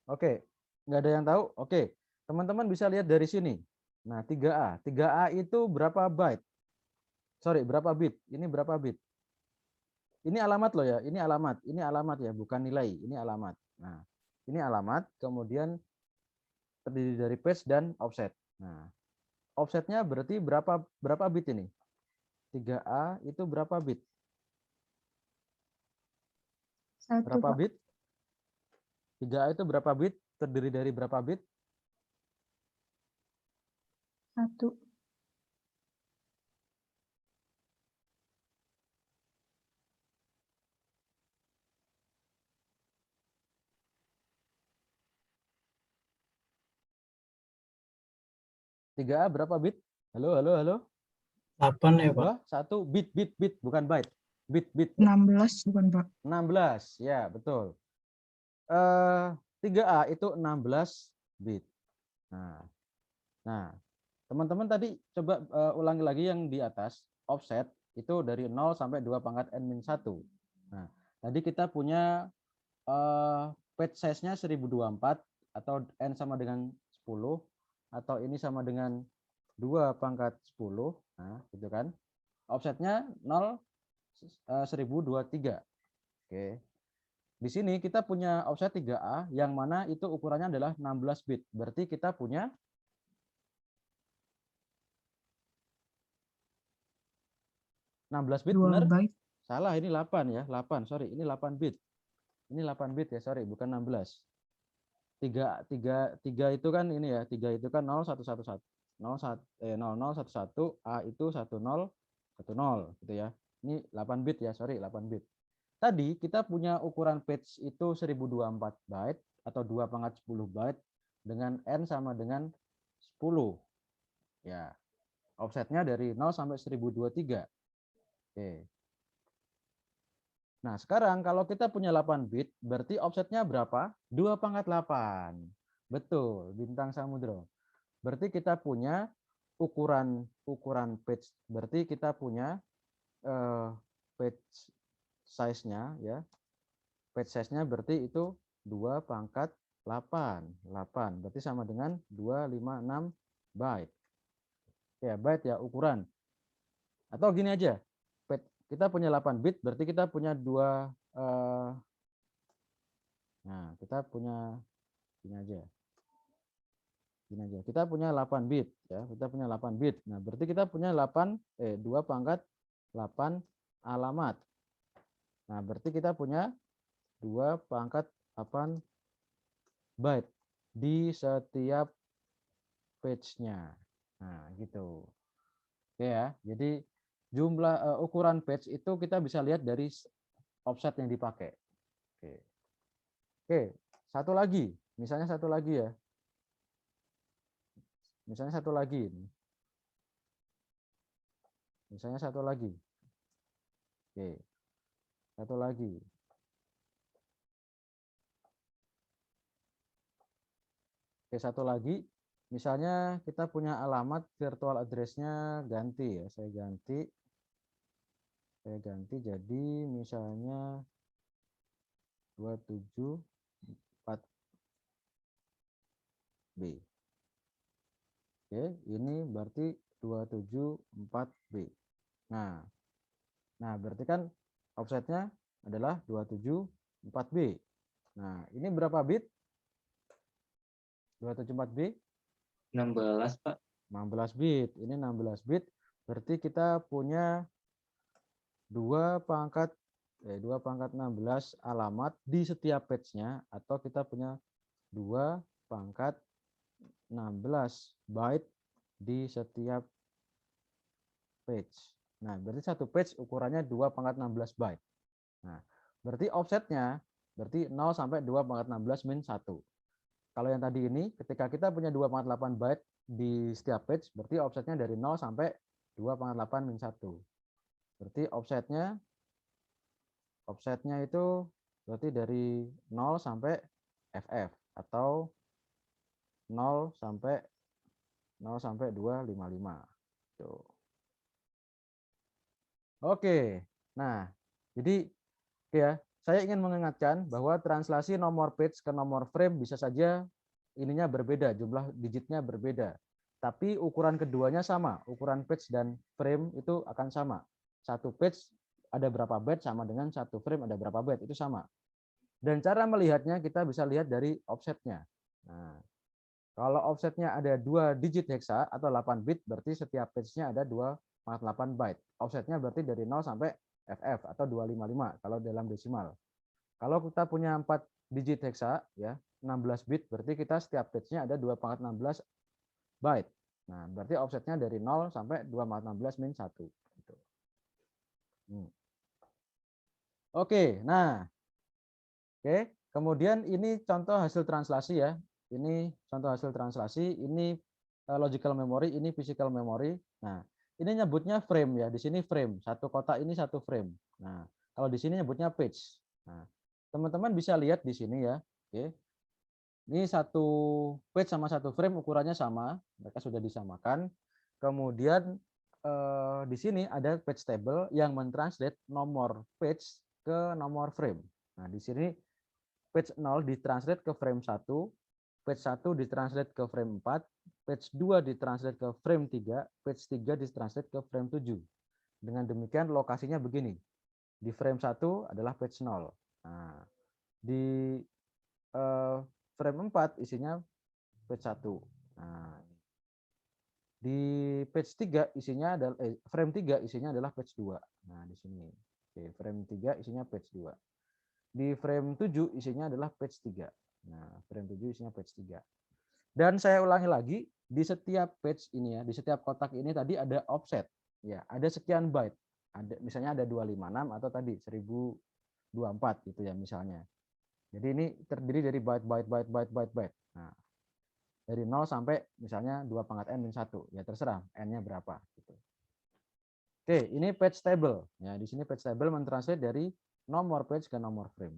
Oke, nggak ada yang tahu? Oke, teman-teman bisa lihat dari sini. Nah, 3A. 3A itu berapa byte? Sorry, berapa bit? Ini berapa bit? Ini alamat loh ya, ini alamat ya, bukan nilai, ini alamat. Nah, ini alamat, kemudian terdiri dari page dan offset. Nah, offsetnya berarti berapa bit ini? 3A itu berapa bit? Satu, Berapa Pak. bit? 3A itu berapa bit? Terdiri dari berapa bit? Satu. 3A berapa bit? Halo, halo, halo. 8 ya, Pak. Wah, 1 bit, bukan byte. Bit. 16 bukan, Pak. 16, ya betul. 3A itu 16 bit. Nah, teman-teman tadi coba ulangi lagi yang di atas, offset itu dari 0 sampai 2 pangkat n-1. Nah, tadi kita punya page size-nya 1024 atau n sama dengan 10 atau ini sama dengan 2 pangkat 10. Nah, gitu kan. Offsetnya 0 1023. Oke. Di sini kita punya offset 3A yang mana itu ukurannya adalah 16 bit. Berarti kita punya 16 bit 2 benar? byte. Salah, ini 8 ya. 8, sorry. Ini 8 bit. Ini 8 bit ya, sorry, bukan 16. 3 itu kan ini ya, 3 itu kan 0111. 0011 A itu 1010 gitu ya. Ini 8 bit ya, sorry, 8 bit. Tadi kita punya ukuran page itu 1024 byte atau 2 pangkat 10 byte dengan n sama dengan 10. Ya. Offsetnya dari 0 sampai 1023. Oke. Nah, sekarang kalau kita punya 8 bit, berarti offsetnya berapa? 2 pangkat 8. Betul, bintang samudra. Berarti kita punya ukuran page, berarti kita punya page size-nya ya. Page size-nya berarti itu 2 pangkat 8. 8 berarti sama dengan 256 byte. Ya, byte ya ukuran. Atau gini aja. Kita punya 8 bit berarti kita punya nah, kita punya gini aja. Kita punya 8 bit ya. Kita punya 8 bit. Nah, berarti kita punya 2 pangkat 8 alamat. Nah, berarti kita punya 2 pangkat 8 byte di setiap page-nya. Nah, gitu. Oke ya. Jadi jumlah ukuran page itu kita bisa lihat dari offset yang dipakai. Oke. Oke, satu lagi. Misalnya satu lagi ya. Misalnya satu lagi. Misalnya satu lagi. Oke. Satu lagi. Oke, satu lagi. Misalnya kita punya alamat virtual address-nya ganti ya. Saya ganti jadi misalnya 274B. Oke, ini berarti 274B. Nah, berarti kan offsetnya adalah 274B. Nah, ini berapa bit? 274B? 16, Pak. 16 bit. Ini 16 bit. Berarti kita punya 2 pangkat 16 alamat di setiap page-nya, atau kita punya 2 pangkat 16 byte di setiap page. Nah, berarti satu page ukurannya 2 pangkat 16 byte. Nah, berarti offsetnya berarti 0 sampai 2 pangkat 16 min 1. Kalau yang tadi ini, ketika kita punya 2 pangkat 8 byte di setiap page, berarti offsetnya dari 0 sampai 2 pangkat 8 min 1. Berarti offsetnya itu berarti dari 0 sampai FF, atau 0 sampai 255. Tuh. Oke. Nah, jadi ya, saya ingin mengingatkan bahwa translasi nomor page ke nomor frame bisa saja ininya berbeda, jumlah digitnya berbeda. Tapi ukuran keduanya sama, ukuran page dan frame itu akan sama. Satu page ada berapa byte sama dengan satu frame ada berapa byte, itu sama. Dan cara melihatnya kita bisa lihat dari offsetnya. Nah, kalau offsetnya ada 2 digit hexa atau 8 bit, berarti setiap page-nya ada 2,8 byte. Offsetnya berarti dari 0 sampai FF atau 255 kalau dalam desimal. Kalau kita punya 4 digit hexa ya, 16 bit, berarti kita setiap page-nya ada 2,16 byte. Nah, berarti offsetnya dari 0 sampai 2,16 min 1. Gitu. Oke, nah. Oke, kemudian ini contoh hasil translasi ya. Ini contoh hasil translasi, ini logical memory, ini physical memory. Nah, ini nyebutnya frame ya. Di sini frame, satu kotak ini satu frame. Nah, kalau di sini nyebutnya page. Nah, teman-teman bisa lihat di sini ya. Oke. Ini satu page sama satu frame ukurannya sama, mereka sudah disamakan. Kemudian di sini ada page table yang mentranslate nomor page ke nomor frame. Nah, di sini page 0 ditranslate ke frame 1, page 1 ditranslate ke frame 4, page 2 ditranslate ke frame 3, page 3 ditranslate ke frame 7. Dengan demikian lokasinya begini. Di frame 1 adalah page 0. Nah, di frame 4 isinya page 1. Nah, di page 3 isinya adalah frame 3 isinya adalah page 2. Nah, di sini. Oke, frame 3 isinya page 2. Di frame 7 isinya adalah page 3. Nah, frame 7 isinya page 3. Dan saya ulangi lagi, di setiap page ini ya, di setiap kotak ini tadi ada offset. Ya, ada sekian byte. Ada misalnya ada 256 atau tadi 1024 gitu ya misalnya. Jadi ini terdiri dari byte. Nah, dari 0 sampai misalnya 2 pangkat n min 1. Ya terserah n-nya berapa gitu. Oke, ini page table. Ya, di sini page table mentranslate dari nomor page ke nomor frame.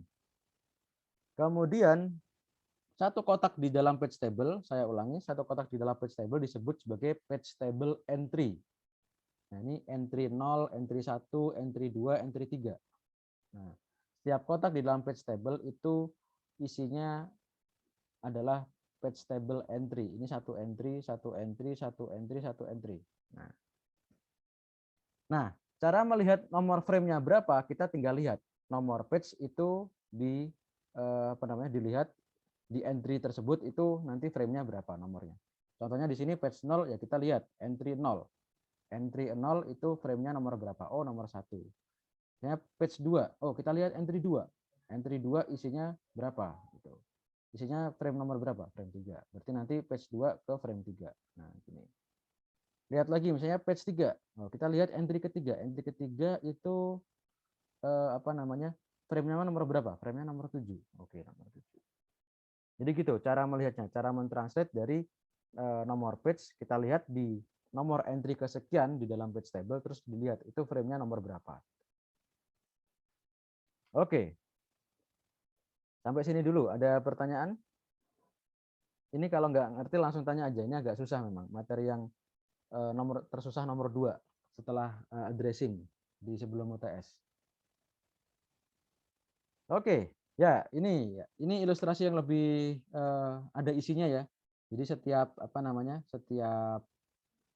Kemudian satu kotak di dalam page table, saya ulangi, satu kotak di dalam page table disebut sebagai page table entry. Nah, ini entry 0, entry 1, entry 2, entry 3. Nah, setiap kotak di dalam page table itu isinya adalah page table entry. Ini satu entry, satu entry, satu entry, satu entry. Nah, cara melihat nomor frame-nya berapa, kita tinggal lihat nomor page itu di dilihat di entry tersebut itu nanti frame-nya berapa nomornya. Contohnya di sini page 0 ya kita lihat entry 0. Entry 0 itu frame-nya nomor berapa? Oh, nomor 1. Misalnya page 2. Oh, kita lihat entry 2. Entry 2 isinya berapa gitu. Isinya frame nomor berapa? Frame 3. Berarti nanti page 2 ke frame 3. Nah, ini. Lihat lagi misalnya page 3. Oh, kita lihat entry ketiga. Entry ketiga itu frame-nya nomor berapa? Frame-nya nomor 7. Oke, nomor 7. Jadi gitu cara melihatnya, cara mentranslate dari nomor page, kita lihat di nomor entry kesekian di dalam page table, terus dilihat itu frame-nya nomor berapa. Oke. Sampai sini dulu, ada pertanyaan? Ini kalau nggak ngerti langsung tanya aja, ini agak susah memang. Materi yang nomor tersusah nomor 2 setelah addressing di sebelum UTS. Oke, ya ini ilustrasi yang lebih ada isinya ya. Jadi setiap setiap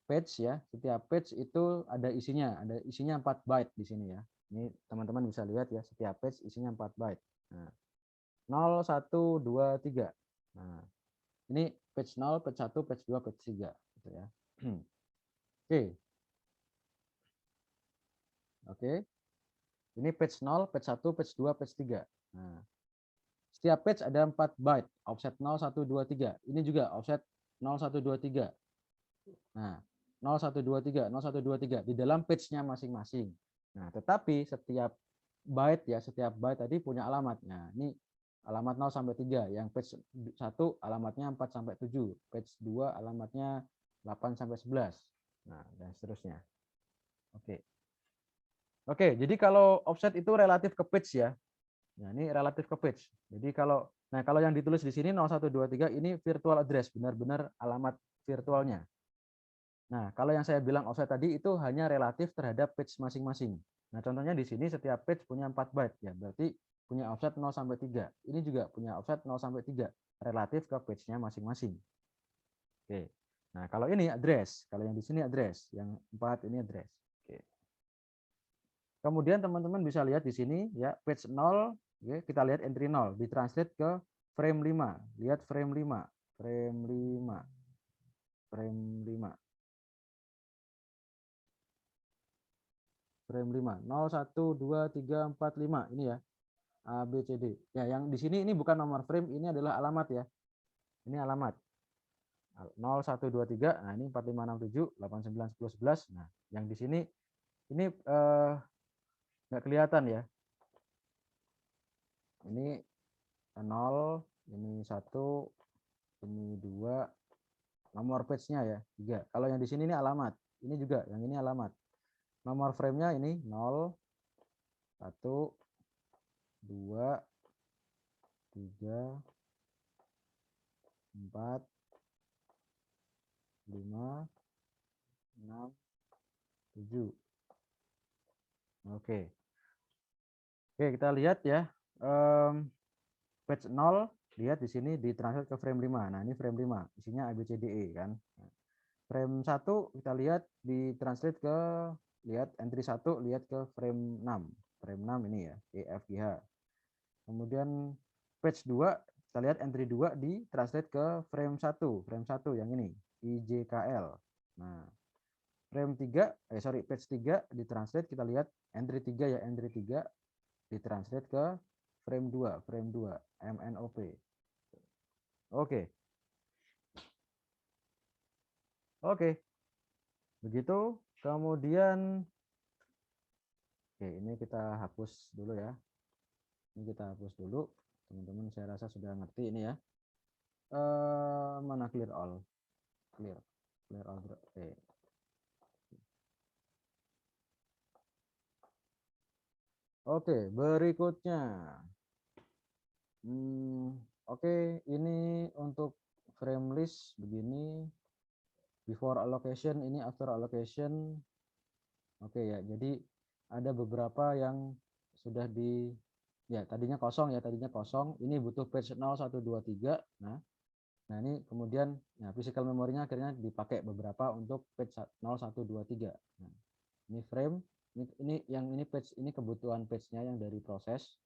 page ya, setiap page itu ada isinya 4 byte di sini ya. Ini teman-teman bisa lihat ya, setiap page isinya 4 byte. Nah, 0, 1, 2, 3. Nah, ini page 0, page 1, page 2, page 3 gitu ya. Oke. Oke. Ini page 0, page 1, page 2, page 3. Nah, setiap page ada 4 byte, offset 0, 1, 2, 3. Ini juga offset 0, 1, 2, 3. Nah, 0, 1, 2, 3, 0, 1, 2, 3 di dalam page-nya masing-masing. Nah, tetapi setiap byte ya, setiap byte tadi punya alamat. Nah, ini alamat 0 sampai 3. Yang page 1 alamatnya 4 sampai 7. Page 2 alamatnya 8 sampai 11. Nah, dan seterusnya. Oke. Oke, jadi kalau offset itu relatif ke page ya. Nah, ini relatif ke page. Jadi kalau yang ditulis di sini 0123 ini virtual address, benar-benar alamat virtualnya. Nah, kalau yang saya bilang offset tadi itu hanya relatif terhadap page masing-masing. Nah, contohnya di sini setiap page punya 4 byte ya, berarti punya offset 0 sampai 3. Ini juga punya offset 0 sampai 3, relatif ke page-nya masing-masing. Oke. Nah, kalau ini address, kalau yang di sini address, yang 4 ini address. Oke. Kemudian teman-teman bisa lihat di sini ya page 0, ya, kita lihat entry 0 ditranslate ke frame 5. Lihat frame 5, frame 5, frame 5. Frame 5, 0, 1, 2, 3, 4, 5 ini ya. A, B, C, D. Ya, yang di sini ini bukan nomor frame, ini adalah alamat ya. Ini alamat. 0, 1, 2, 3. Nah, ini 4, 5, 6, 7, 8, 9, 10, 11. Nah, yang di sini ini nggak kelihatan ya. Ini 0, ini 1, ini 2, nomor page-nya ya 3. Kalau yang di sini ini alamat. Ini juga, yang ini alamat. Nomor frame-nya ini 0, 1, 2, 3, 4, 5, 6, 7. Oke. Oke, kita lihat ya. Page 0, lihat di sini ditranslate ke frame 5. Nah, ini frame 5, isinya ABCDE kan. Frame 1 kita lihat ditranslate ke, lihat entry 1, lihat ke frame 6. Frame 6 ini ya, EFGH. Kemudian page 2, kita lihat entry 2 ditranslate ke frame 1. Frame 1 yang ini, IJKL. Nah, frame 3, page 3 ditranslate, kita lihat entry 3 ya, entry 3 ditranslate ke frame 2, MNOP. Oke. Oke. Begitu. Kemudian oke, ini kita hapus dulu ya. Ini kita hapus dulu. Teman-teman saya rasa sudah ngerti ini ya. Mana clear all? Clear all. Oke. Oke, berikutnya. Oke, ini untuk frame list begini. Before allocation, ini after allocation. Oke ya, jadi ada beberapa yang sudah ya tadinya kosong ya, tadinya kosong. Ini butuh page 0, 1, 2, 3. Nah, ini kemudian physical memorinya akhirnya dipakai beberapa untuk page 0, 1, 2, 3. Nah, ini frame, ini page, ini kebutuhan page-nya yang dari proses.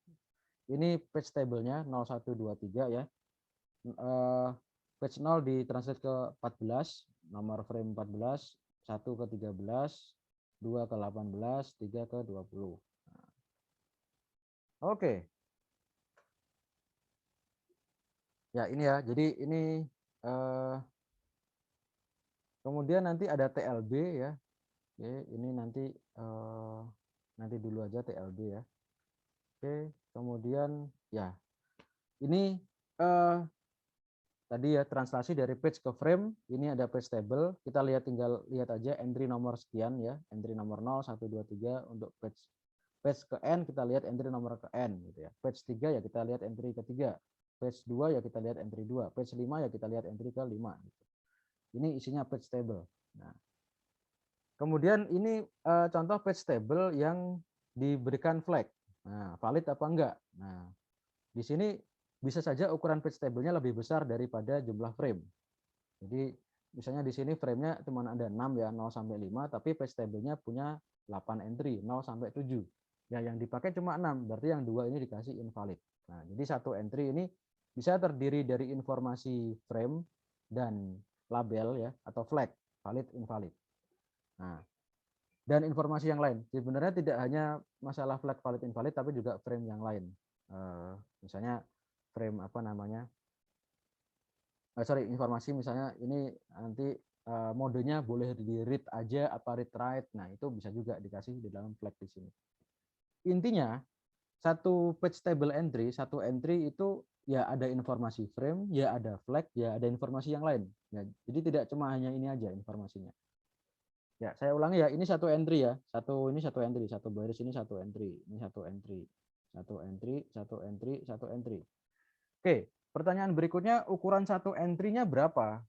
Ini page table-nya 0, 1, 2, 3 ya. Page 0 ditranslate ke 14, nomor frame 14, 1 ke 13, 2 ke 18, 3 ke 20. Nah. Oke. Ya, ini ya. Jadi ini kemudian nanti ada TLB ya. Oke, ini nanti dulu aja TLB ya. Oke, kemudian ya. Ini tadi ya translasi dari page ke frame, ini ada page table, kita tinggal lihat aja entry nomor sekian ya, entry nomor 0, 1, 2, 3 untuk page ke N, kita lihat entry nomor ke N gitu ya. Page 3 ya kita lihat entry ketiga. Page 2 ya kita lihat entry 2. Page 5 ya kita lihat entry ke 5 gitu. Ini isinya page table. Nah, kemudian ini contoh page table yang diberikan flag. Nah, valid apa enggak? Nah, di sini bisa saja ukuran page table-nya lebih besar daripada jumlah frame. Jadi misalnya di sini frame-nya cuma ada 6 ya, 0 sampai 5, tapi page table-nya punya 8 entry, 0 sampai 7. Ya, yang dipakai cuma 6, berarti yang 2 ini dikasih invalid. Nah, jadi satu entry ini bisa terdiri dari informasi frame dan label ya, atau flag, valid, invalid. Nah, dan informasi yang lain. Sebenarnya tidak hanya masalah flag valid invalid, tapi juga frame yang lain. Misalnya frame apa namanya? Sorry, informasi misalnya ini nanti modenya boleh di read aja apa read write. Nah, itu bisa juga dikasih di dalam flag di sini. Intinya satu page table entry, satu entry itu ya ada informasi frame, ya ada flag, ya ada informasi yang lain. Ya, jadi tidak cuma hanya ini aja informasinya. Ya, saya ulangi ya, ini satu entry ya. Ini satu entry, satu baris ini satu entry, ini satu entry. Satu entry, satu entry, satu entry. Oke, pertanyaan berikutnya ukuran satu entry-nya berapa?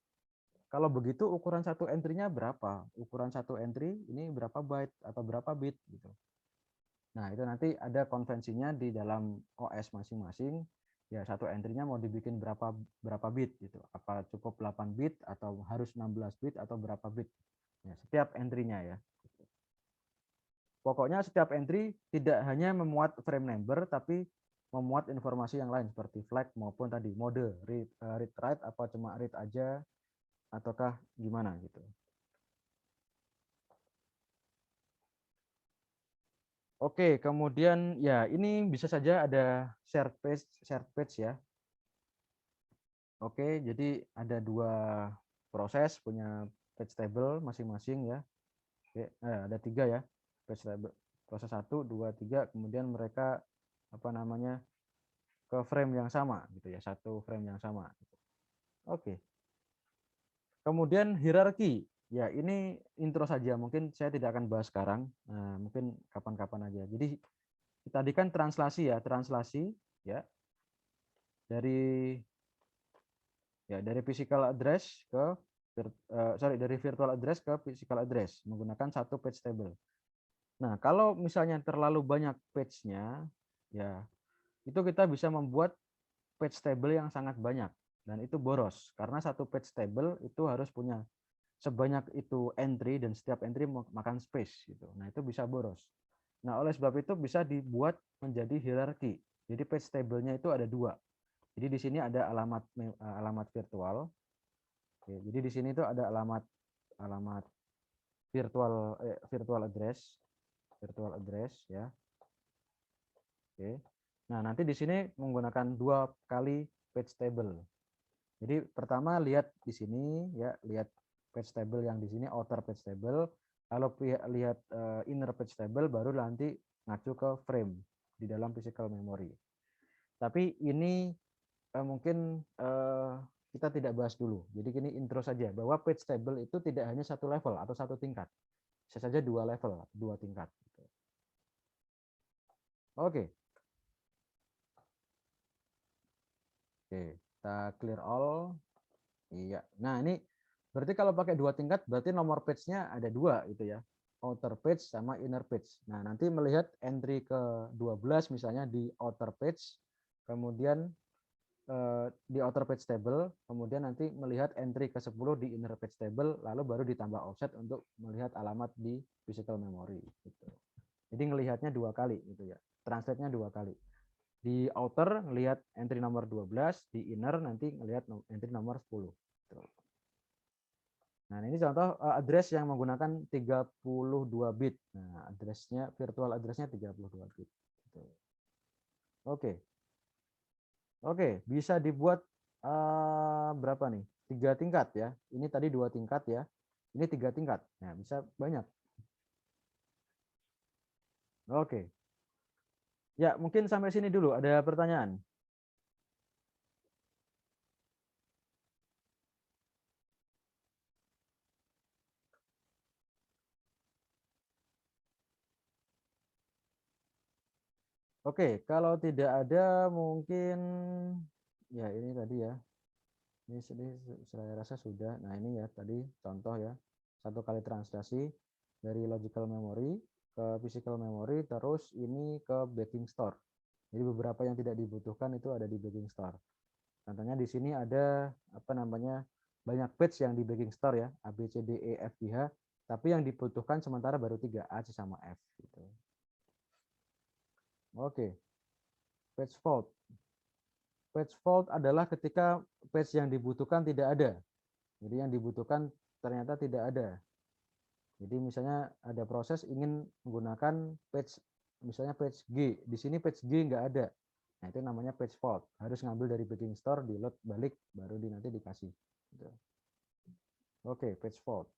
Kalau begitu ukuran satu entry-nya berapa? Ukuran satu entry ini berapa byte atau berapa bit gitu. Nah, itu nanti ada konvensinya di dalam OS masing-masing. Ya, satu entry-nya mau dibikin berapa bit gitu. Apa cukup 8 bit atau harus 16 bit atau berapa bit? Ya, setiap entry-nya ya. Pokoknya setiap entry tidak hanya memuat frame number, tapi memuat informasi yang lain seperti flag maupun tadi mode read write apa cuma read aja ataukah gimana gitu. Oke, kemudian ya ini bisa saja ada shared page ya. Oke, jadi ada dua proses punya page table masing-masing ya. Oke, ada tiga ya page table. Proses 1, 2, 3, kemudian mereka apa namanya ke frame yang sama gitu ya, satu frame yang sama. Oke. Kemudian hierarki. Ya, ini intro saja. Mungkin saya tidak akan bahas sekarang. Nah, mungkin kapan-kapan aja. Jadi tadi kan translasi ya, translasi ya dari dari physical address ke dari virtual address ke physical address menggunakan satu page table. Nah, kalau misalnya terlalu banyak page-nya, ya itu kita bisa membuat page table yang sangat banyak dan itu boros karena satu page table itu harus punya sebanyak itu entry dan setiap entry makan space gitu. Nah, itu bisa boros. Nah, oleh sebab itu bisa dibuat menjadi hierarki. Jadi page table-nya itu ada dua. Jadi di sini ada alamat virtual. Oke, jadi di sini itu ada alamat virtual address ya. Oke. Nah, nanti di sini menggunakan dua kali page table. Jadi pertama lihat di sini ya, lihat page table yang di sini outer page table, lalu lihat inner page table baru nanti ngacu ke frame di dalam physical memory. Tapi ini mungkin kita tidak bahas dulu. Jadi gini intro saja bahwa page table itu tidak hanya satu level atau satu tingkat. Bisa saja dua level, dua tingkat. Oke. Oke, kita clear all. Iya. Nah, ini berarti kalau pakai dua tingkat berarti nomor page-nya ada dua itu ya. Outer page sama inner page. Nah, nanti melihat entry ke 12 misalnya di outer page, kemudian di outer page table, kemudian nanti melihat entry ke 10 di inner page table, lalu baru ditambah offset untuk melihat alamat di physical memory gitu. Jadi ngelihatnya dua kali gitu ya. Translate-nya dua kali. Di outer ngelihat entry nomor 12, di inner nanti ngelihat entry nomor 10. Gitu. Nah, ini contoh address yang menggunakan 32 bit. Nah, virtual address-nya 32 bit. Gitu. Oke. Oke, bisa dibuat berapa nih? 3 tingkat ya. Ini tadi 2 tingkat ya. Ini 3 tingkat. Nah, bisa banyak. Oke. Ya, mungkin sampai sini dulu. Ada pertanyaan? Oke, kalau tidak ada mungkin ya ini tadi ya. Ini saya rasa sudah. Nah, ini ya tadi contoh ya. Satu kali translasi dari logical memory ke physical memory, terus ini ke backing store. Jadi beberapa yang tidak dibutuhkan itu ada di backing store. Contohnya di sini ada apa namanya banyak page yang di backing store ya, A B C D E F G H, tapi yang dibutuhkan sementara baru 3 A C sama F gitu. Oke. Page fault. Page fault adalah ketika page yang dibutuhkan tidak ada. Jadi yang dibutuhkan ternyata tidak ada. Jadi misalnya ada proses ingin menggunakan page, misalnya page G, di sini page G nggak ada. Nah, itu namanya page fault. Harus ngambil dari backing store, di load balik, baru nanti dikasih. Gitu. Oke, page fault.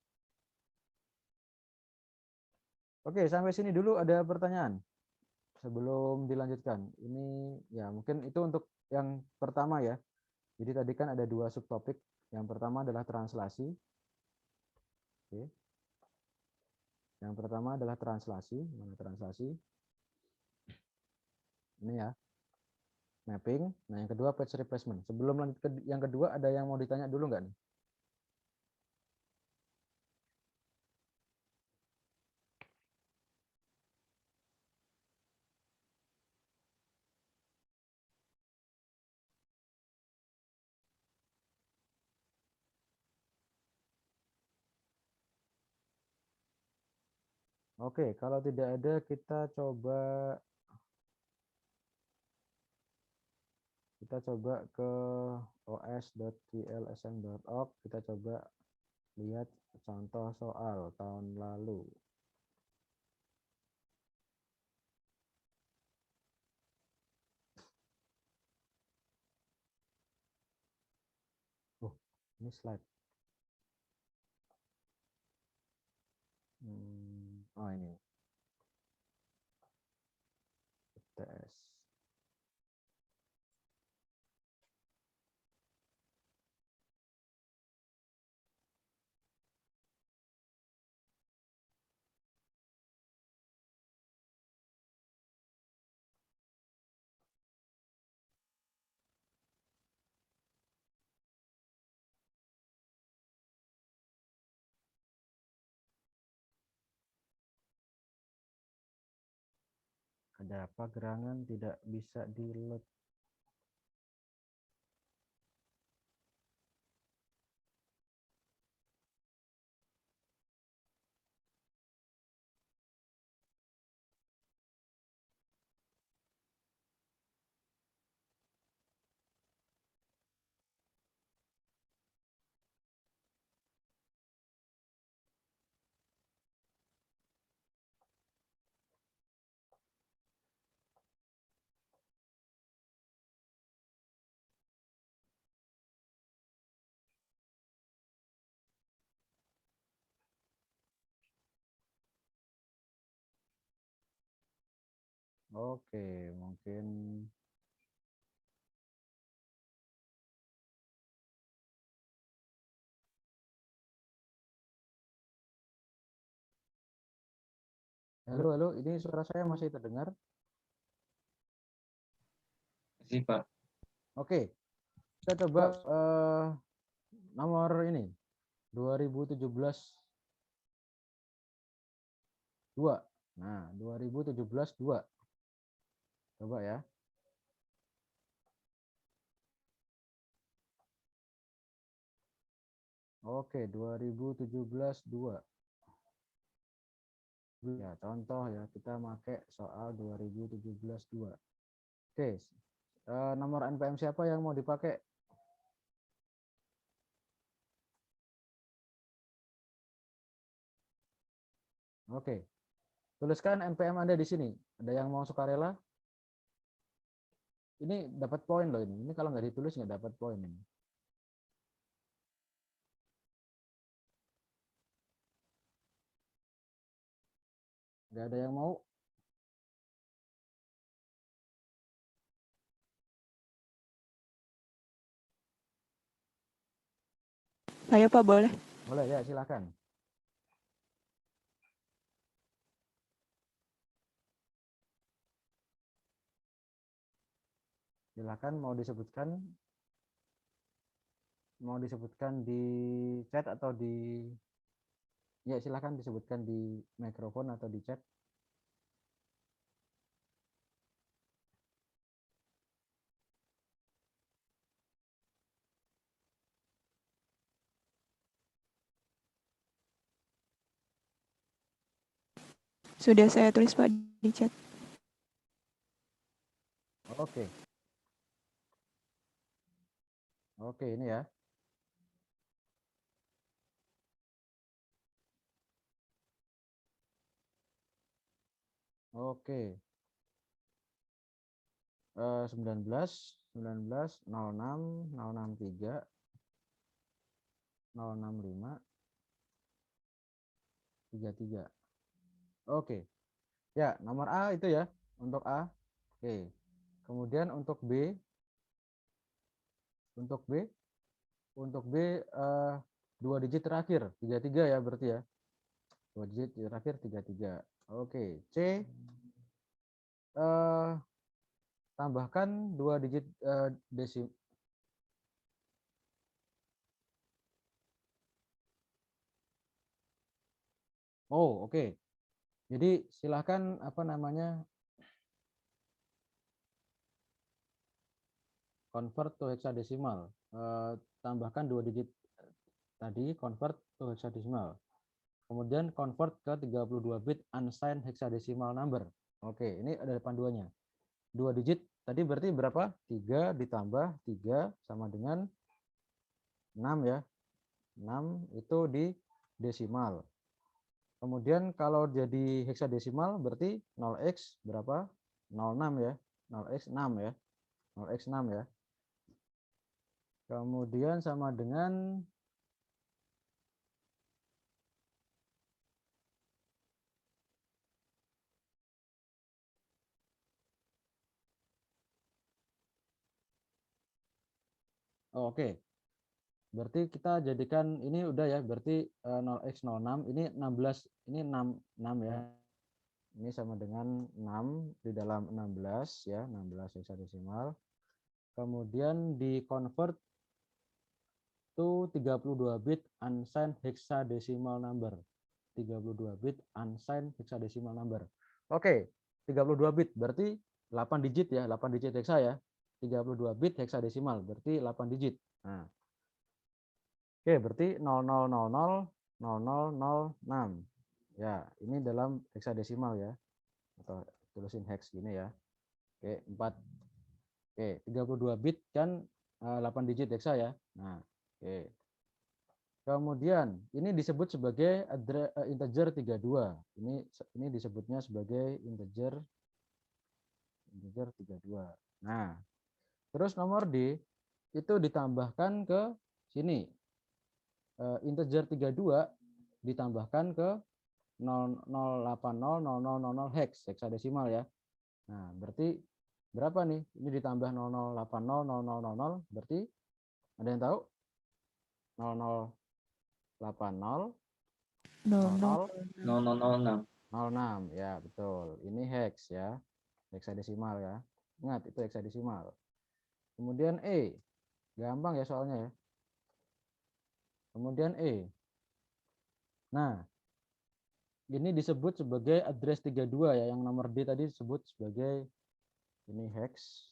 Oke, sampai sini dulu ada pertanyaan sebelum dilanjutkan. Ini ya mungkin itu untuk yang pertama ya. Jadi tadi kan ada 2 subtopik. Yang pertama adalah translasi. Oke. Yang pertama adalah translasi. Mana translasi? Ini ya. Mapping. Nah, yang kedua page replacement. Sebelum lanjut ke yang kedua, ada yang mau ditanya dulu nggak nih? Oke, kalau tidak ada kita coba ke os.tlsm.org, kita coba lihat contoh soal tahun lalu. Ini slide. Oh ini TS. Ada apa gerangan tidak bisa di-load? Oke, mungkin halo, halo, ini suara saya masih terdengar? Masih, Pak. Oke, kita coba nomor ini 2017 2. Nah, 2017 2. Coba ya. Oke, 2017 2. Ya, contoh ya, kita pakai soal 2017 2. Oke, nomor NPM siapa yang mau dipakai? Oke, tuliskan NPM Anda di sini. Ada yang mau sukarela? Ini dapat poin loh ini. Ini kalau nggak ditulis nggak dapat poin ini. Nggak ada yang mau? Ayo Pak, boleh. Boleh ya, silakan. Silakan mau disebutkan di chat atau di ya silakan disebutkan di mikrofon atau di chat. Sudah saya tulis Pak di chat. Oke. Oke, ini ya. Oke. 19 06 063 065 33. Oke. Ya, nomor A itu ya untuk A. Oke. Kemudian untuk B, untuk B, untuk B 2 digit terakhir 33 ya berarti ya. 2 digit terakhir 33. Oke. C tambahkan 2 digit desim. Oh, oke. Jadi silahkan apa namanya convert to hexadesimal. Tambahkan 2 digit tadi convert to hexadesimal. Kemudian convert ke 32 bit unsigned hexadecimal number. Oke, ini ada panduannya. 2 digit tadi berarti berapa? 3 ditambah 3 sama dengan 6 ya. 6 itu di desimal. Kemudian kalau jadi heksadesimal berarti 0x berapa? 06 ya. 0x 6 ya. 0x 6 ya. Kemudian sama dengan oke. Berarti kita jadikan ini udah ya, berarti 0x06 ini 16, ini 6 ya. Ini sama dengan 6 di dalam 16 ya, 16 heksadesimal. Kemudian di convert to 32 bit unsigned hexadecimal number. 32 bit unsigned hexadecimal number. Oke, 32 bit berarti 8 digit ya, 8 digit hexa ya. 32 bit heksadesimal berarti 8 digit. Nah. Oke, berarti 00000006. Ya, ini dalam heksadesimal ya. Atau tulisin hex gini ya. Oke, 4. Oke, 32 bit kan 8 digit hexa ya. Nah, oke. Kemudian ini disebut sebagai integer 32. Ini disebutnya sebagai integer 32. Nah, terus nomor D itu ditambahkan ke sini. Integer 32 ditambahkan ke 00800000 hex heksadesimal ya. Nah, berarti berapa nih? Ini ditambah 00800000 berarti ada yang tahu? 0080 00 0006. 06 ya, betul. Ini hex ya. Heksadesimal ya. Ingat itu heksadesimal. Kemudian E. Gampang ya soalnya ya. Kemudian E. Nah, ini disebut sebagai address 32 ya, yang nomor D tadi disebut sebagai ini hex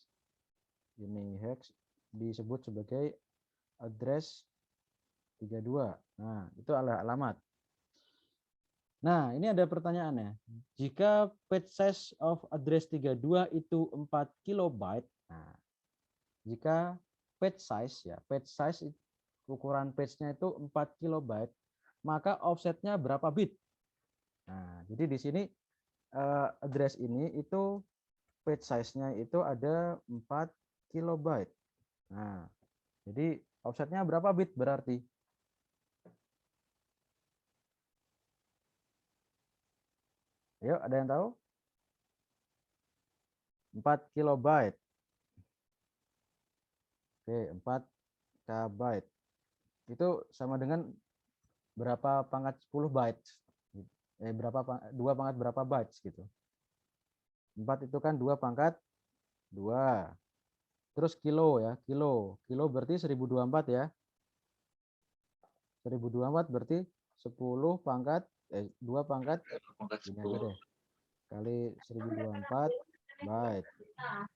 disebut sebagai address 32. Nah, itu alamat. Nah, ini ada pertanyaannya. Jika page size of address 32 itu 4 kilobyte, nah, jika page size ukuran page-nya itu 4 kilobyte, maka offsetnya berapa bit? Nah, jadi di sini address ini itu page size-nya itu ada 4 kilobyte. Nah, jadi offsetnya berapa bit berarti? Ayo, ada yang tahu? 4 kilobyte. Oke, 4 KB. Itu sama dengan berapa pangkat 10 bytes? Berapa 2 pangkat berapa bytes gitu. 4 itu kan 2 pangkat 2. Terus kilo ya, kilo. Kilo berarti 1024 ya. 1024 berarti 10 pangkat 2 pangkat ini aja deh. Kali 1024 byte.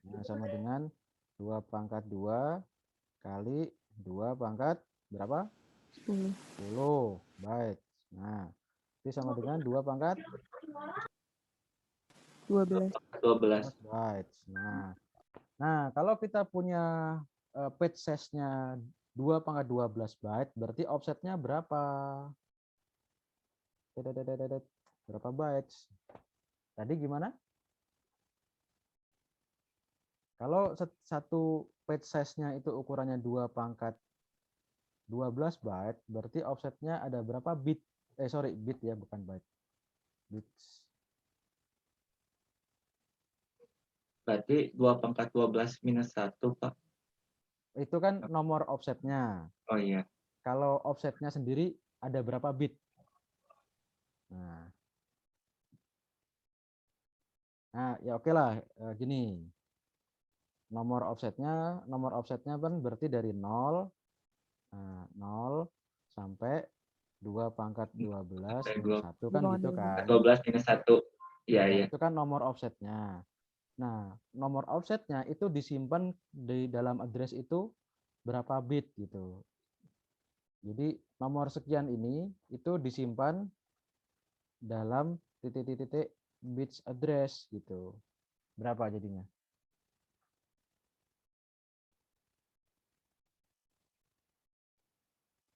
Nah, sama dengan 2 pangkat 2 kali 2 pangkat berapa? 10. 10 byte. Nah, itu sama dengan 2 pangkat 12. 12. bytes. Nah, kalau kita punya page size-nya 2 pangkat 12 byte, berarti offsetnya berapa? Berapa bytes? Tadi gimana? Kalau satu page size-nya itu ukurannya 2 pangkat 12 byte, berarti offsetnya ada berapa bit? Sorry, bit ya, bukan byte. Bits. Berarti 2 × 12 minus 1, Pak. Itu kan nomor offsetnya. Oh iya. Kalau offsetnya sendiri ada berapa bit? Nah ya oke lah, gini. Nomor offsetnya kan berarti dari 0, 0 sampai 2 pangkat 12 Sampai minus 1 kan gitu kan. 12 minus 1. Iya, iya. Itu kan nomor offsetnya. Nah, nomor offsetnya itu disimpan di dalam address itu berapa bit gitu. Jadi nomor sekian ini itu disimpan dalam titik-titik bits address gitu. Berapa jadinya?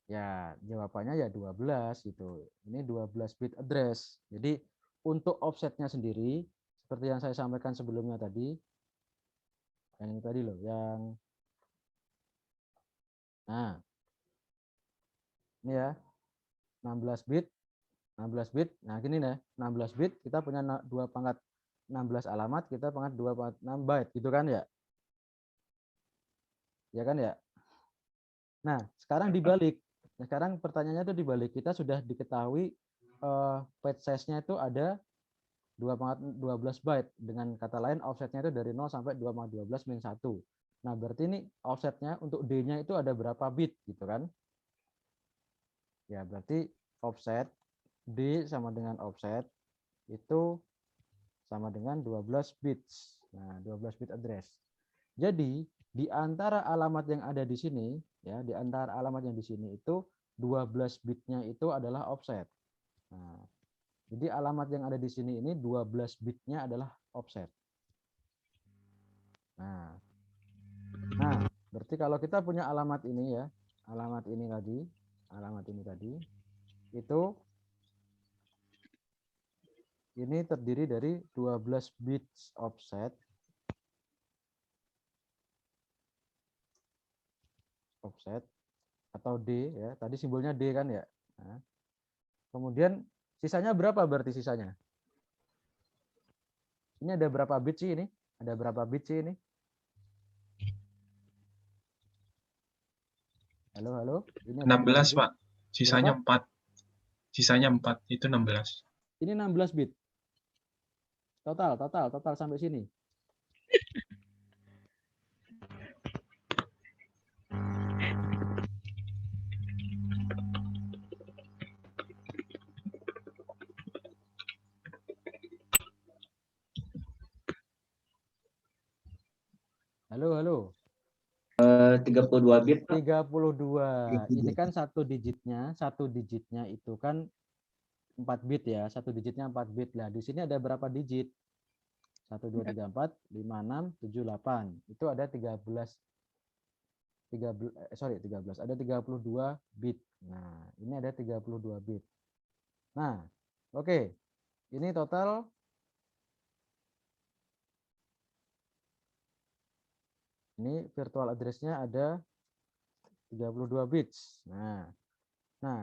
Ya, jawabannya ya 12 gitu. Ini 12 bit address. Jadi untuk offsetnya sendiri seperti yang saya sampaikan sebelumnya tadi, yang ini tadi loh, nah, ini ya, 16 bit, 16 bit. Nah, gini nih, 16 bit kita punya 2 pangkat 16 alamat, kita pangkat 2 pangkat 6 byte gitu kan ya? Ya kan ya? Nah, sekarang dibalik. Nah, sekarang pertanyaannya itu dibalik. Kita sudah diketahui page size-nya itu ada 2 pangkat 12 byte. Dengan kata lain offsetnya itu dari 0 sampai 2 pangkat 12 min 1. Nah, berarti ini offsetnya untuk D-nya itu ada berapa bit gitu kan? Ya, berarti offset D sama dengan offset itu sama dengan 12 bits. Nah, 12 bit address. Jadi, di antara alamat yang ada di sini, ya, di antara alamat yang di sini itu 12 bitnya itu adalah offset. Nah, jadi alamat yang ada di sini ini 12 bitnya adalah offset. Nah, berarti kalau kita punya alamat ini ya, alamat ini tadi, itu ini terdiri dari 12 bits offset atau D ya. Tadi simbolnya D kan ya. Nah, kemudian sisanya berapa berarti sisanya? Ini ada berapa bit sih ini? Ada berapa bit sih ini? Halo. Ini ada 16, Pak. Sisanya berapa? 4. Sisanya 4, itu 16. Ini 16 bit. Total sampai sini. Halo. 32 bit, Pak. 32. Ini kan satu digitnya itu kan 4 bit ya. Satu digitnya 4 bit. Lah, di sini ada berapa digit? 1 2 3 4 5 6 7 8. Itu ada 13. Ada 32 bit. Nah, ini ada 32 bit. Nah, oke. Ini total ini virtual address-nya ada 32 bits. Nah,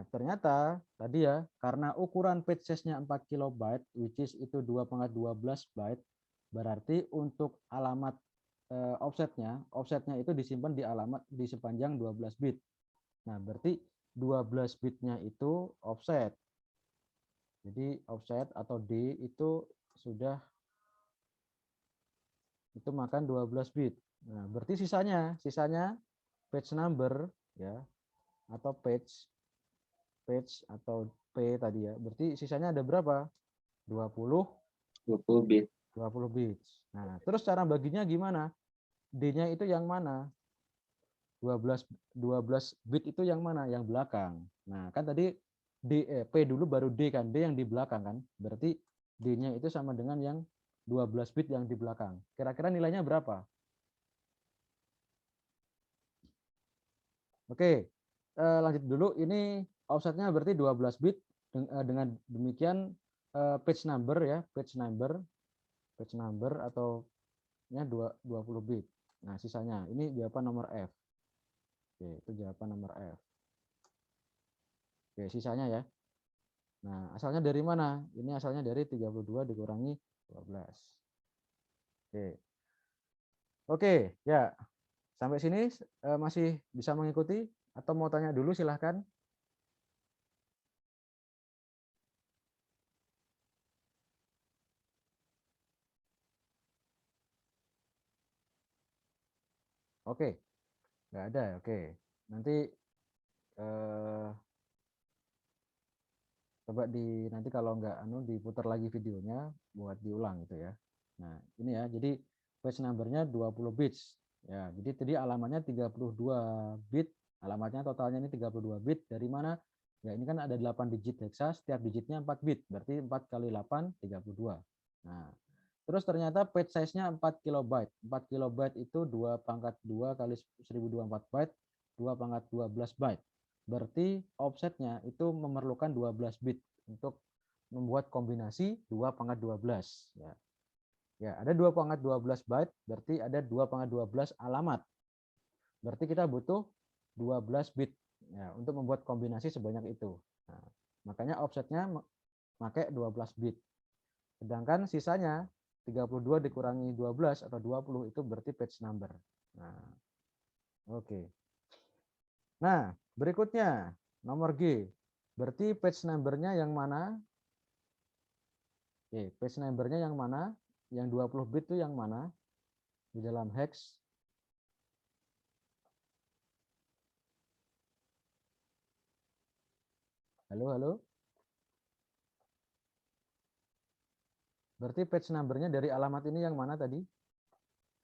ternyata tadi ya, karena ukuran page size-nya 4 kilobyte, which is itu 2 pangkat 12 byte, berarti untuk alamat offsetnya itu disimpan di sepanjang 12 bit. Nah, berarti 12 bitnya itu offset. Jadi offset atau D itu sudah itu makan 12 bit. Nah, berarti sisanya page number ya atau page atau P tadi ya. Berarti sisanya ada berapa? 20 bit. 20 bits. Nah, terus cara baginya gimana? D-nya itu yang mana? 12 bit itu yang mana? Yang belakang. Nah, kan tadi P dulu baru D kan, D yang di belakang kan. Berarti D-nya itu sama dengan yang 12 bit yang di belakang. Kira-kira nilainya berapa? Oke, lanjut dulu. Ini offsetnya berarti 12 bit. Dengan demikian page number ya, page number atau nya 20 bit. Nah, sisanya ini jawaban nomor F. Oke, itu jawaban nomor F. Oke, sisanya ya. Nah, asalnya dari mana? Ini asalnya dari 32 dikurangi 12. Oke. Oke, ya. Sampai sini masih bisa mengikuti atau mau tanya dulu silahkan. Oke, nggak ada. Oke, nanti coba nanti kalau nggak diputar lagi videonya buat diulang gitu ya. Nah, ini ya. Jadi page number-nya 20 bits. Ya, jadi tadi alamatnya 32 bit, alamatnya totalnya ini 32 bit. Dari mana? Ya, ini kan ada 8 digit hexa, setiap digitnya 4 bit. Berarti 4 kali 8 32. Nah, terus ternyata page size-nya 4 kilobyte. 4 kilobyte itu 2 pangkat 2 kali 1024 byte, 2 pangkat 12 byte. Berarti offsetnya itu memerlukan 12 bit untuk membuat kombinasi 2 pangkat 12. Ya. Ya, ada 2 pangkat 12 byte, berarti ada 2 pangkat 12 alamat. Berarti kita butuh 12 bit ya, untuk membuat kombinasi sebanyak itu. Nah, makanya offsetnya pakai 12 bit. Sedangkan sisanya 32 dikurangi 12 atau 20 itu berarti page number. Nah, oke. Nah, berikutnya nomor G. Berarti page number-nya yang mana? Oke, page number-nya yang mana? Yang 20 bit itu yang mana? Di dalam hex. Halo, halo. Berarti page number-nya dari alamat ini yang mana tadi?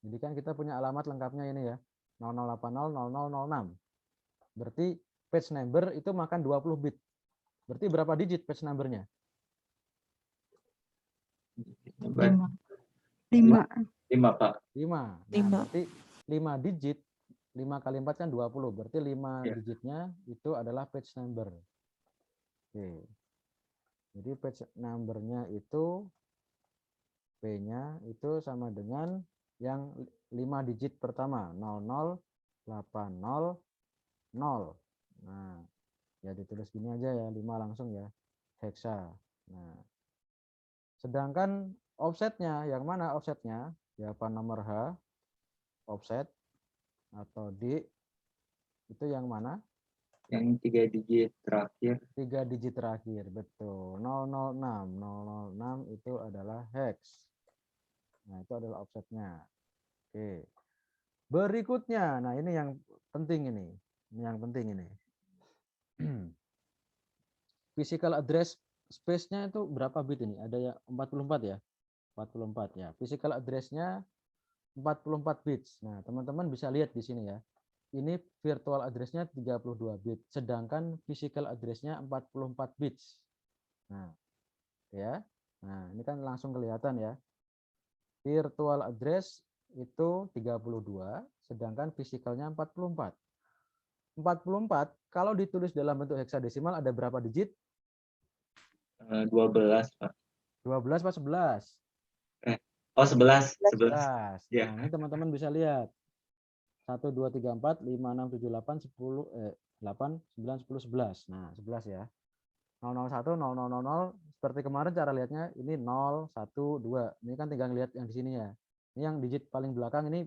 Jadi kan kita punya alamat lengkapnya ini ya. 00800006. Berarti page number itu makan 20 bit. Berarti berapa digit page number-nya? 5. 5. 5, Pak. 5. Nah, 5. berarti 5 digit. 5 kali 4 kan 20. Berarti 5 Ya. digitnya itu adalah page number. Oke. Jadi page number-nya itu P-nya itu sama dengan yang 5 digit pertama 00800. Nah, ya ditulis gini aja ya, 5 langsung ya. Hexa. Nah, sedangkan offsetnya yang mana offsetnya? Jawaban nomor H, offset atau D itu yang mana? Yang 3 digit terakhir. 3 digit terakhir, betul. 006. 006 itu adalah hex. Nah, itu adalah offsetnya. Oke. Berikutnya, nah ini yang penting ini. Ini yang penting ini. Physical address space-nya itu berapa bit ini? Ada ya 44 ya? 44 ya. Physical address-nya 44 bits. Nah, teman-teman bisa lihat di sini ya. Ini virtual address-nya 32 bit, sedangkan physical address-nya 44 bits. Nah, ya. Nah, ini kan langsung kelihatan ya. Virtual address itu 32, sedangkan physicalnya 44. 44 kalau ditulis dalam bentuk heksadesimal ada berapa digit? 12, Pak. 12 apa 11? Oh, 11. 11. 11. Ya. Nah, ini teman-teman bisa lihat. 1, 2, 3, 4, 5, 6, 7, 8, 10, 8, 9, 10, 11. Nah, 11 ya. 001, 0000, seperti kemarin cara lihatnya ini 0, 1, 2. Ini kan tinggal lihat yang di sini ya. Ini yang digit paling belakang ini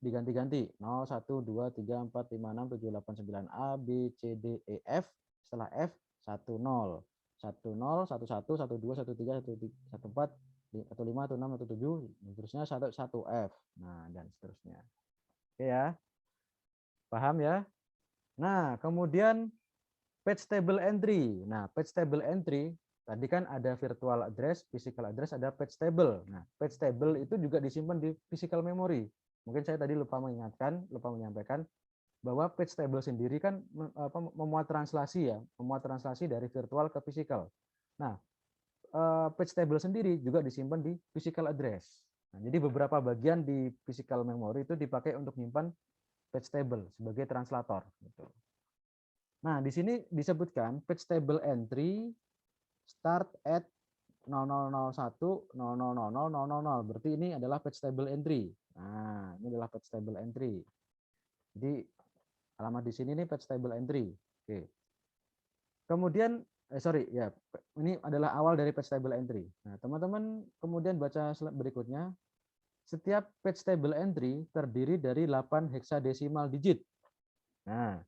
diganti-ganti. 0, 1, 2, 3, 4, 5, 6, 7, 8, 9. A, B, C, D, E, F. Setelah F, 1, 0. 1, 0, 1, 1, 1, 2, 1, 3, 1, 4, 1, 5, 1, 6, 1, 7. Terusnya 1, 1, F. Nah, dan seterusnya. Oke ya. Paham ya? Nah, kemudian page table entry. Nah, page table entry tadi kan ada virtual address, physical address, ada page table. Nah, page table itu juga disimpan di physical memory. Mungkin saya tadi lupa menyampaikan bahwa page table sendiri kan memuat translasi ya, memuat translasi dari virtual ke physical. Nah, page table sendiri juga disimpan di physical address. Nah, jadi beberapa bagian di physical memory itu dipakai untuk menyimpan page table sebagai translator. Gitu. Nah, di sini disebutkan page table entry start at 0001 000000. Berarti ini adalah page table entry. Nah, ini adalah page table entry. Jadi alamat di sini nih page table entry. Oke. Kemudian sorry ya, ini adalah awal dari page table entry. Nah, teman-teman kemudian baca slide berikutnya. Setiap page table entry terdiri dari 8 hexadesimal digit. Nah,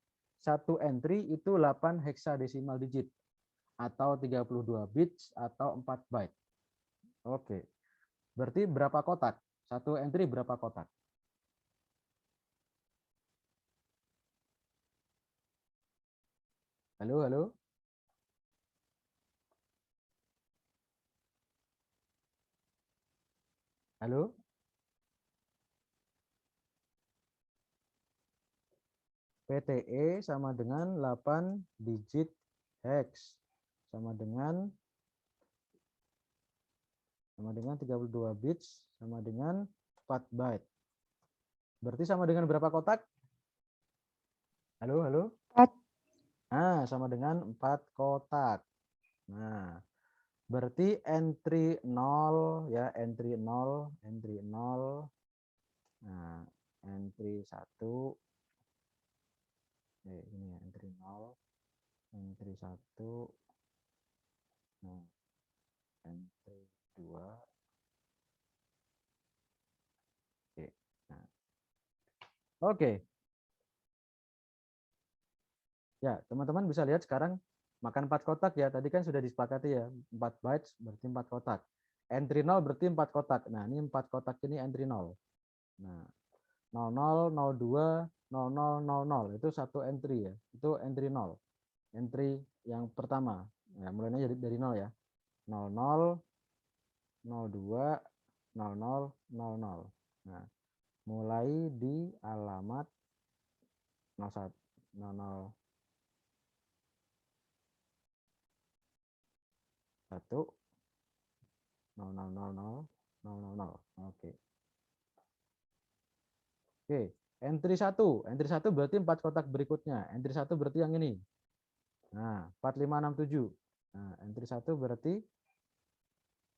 satu entry itu 8 hexadesimal digit atau 32 bits atau 4 byte. Oke. Berarti berapa kotak? Satu entry berapa kotak? Halo, halo. Halo. PTE sama dengan 8 digit hex sama dengan 32 bits sama dengan 4 byte. Berarti sama dengan berapa kotak? Halo, halo. 4. Nah, sama dengan 4 kotak. Nah, berarti entry 0 ya, entry 0, entry 0. Nah, entry 1. Ini ya, entry 0, entry 1. Nah, entry 2. Oke. Nah. Oke. Ya, teman-teman bisa lihat sekarang makan 4 kotak ya. Tadi kan sudah disepakati ya, 4 bytes berarti 4 kotak. Entry 0 berarti 4 kotak. Nah, ini 4 kotak ini entry 0. Nah, 00, 02, 0000 itu satu entry ya. Itu entry 0. Entry yang pertama. Ya, mulainya dari 0 ya. 00, 02, 00, 00. Nah, mulai di alamat 01, 00, 1, 0000, 000. Oke. Oke, entry 1. Entry 1 berarti 4 kotak berikutnya. Entry 1 berarti yang ini. Nah, 4567. Nah, entry 1 berarti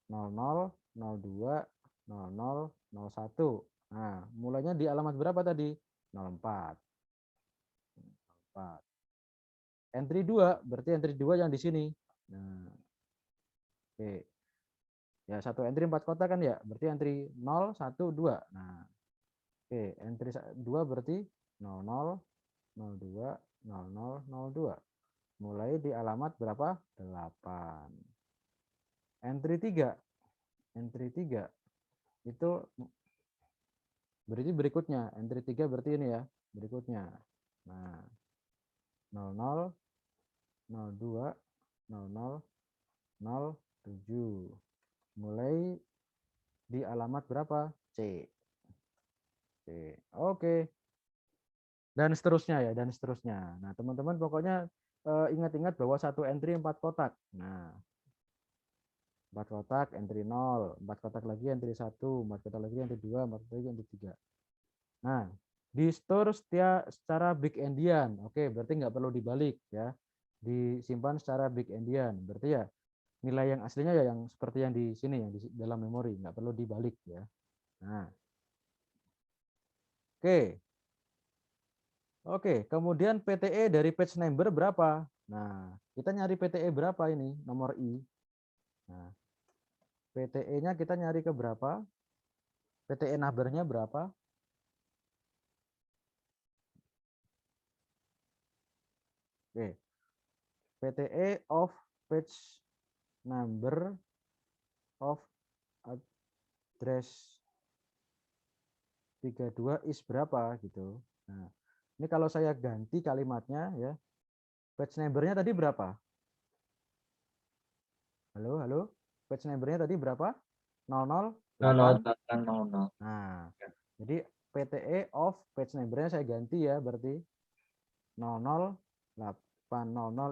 00, 02, 00, 01. Nah, mulainya di alamat berapa tadi? 04. 04. Entry 2 berarti entry 2 yang di sini. Nah, oke. Ya, satu entry 4 kotak kan ya? Berarti entry 0, 1, 2. Nah, oke, entry 2 berarti 00, 02, 00, 02. Mulai di alamat berapa? 8. Entry 3. Entry 3 itu berarti berikutnya. Entry 3 berarti ini ya, berikutnya. Nah, 00, 02, 00, 07. Mulai di alamat berapa? C. C. Oke. Dan seterusnya ya, dan seterusnya. Nah, teman-teman pokoknya ingat-ingat bahwa satu entry 4 kotak. Nah, 4 kotak entry 0, 4 kotak lagi entry 1, 4 kotak lagi entry 2, 4 kotak lagi entry 3. Nah, di store secara big endian. Oke, berarti nggak perlu dibalik ya. Disimpan secara big endian. Berarti ya nilai yang aslinya ya yang seperti yang di sini, yang di dalam memori, nggak perlu dibalik ya. Nah, oke. Oke, kemudian PTE dari page number berapa? Nah, kita nyari PTE berapa ini, nomor I. Nah, PTE-nya kita nyari ke berapa? PTE number-nya berapa? Oke. PTE of page number of address 32 is berapa gitu. Nah, ini kalau saya ganti kalimatnya ya. Page number-nya tadi berapa? Halo, halo. Page number-nya tadi berapa? 008. 00800. Nah, jadi PTE of page number-nya saya ganti ya, berarti 00800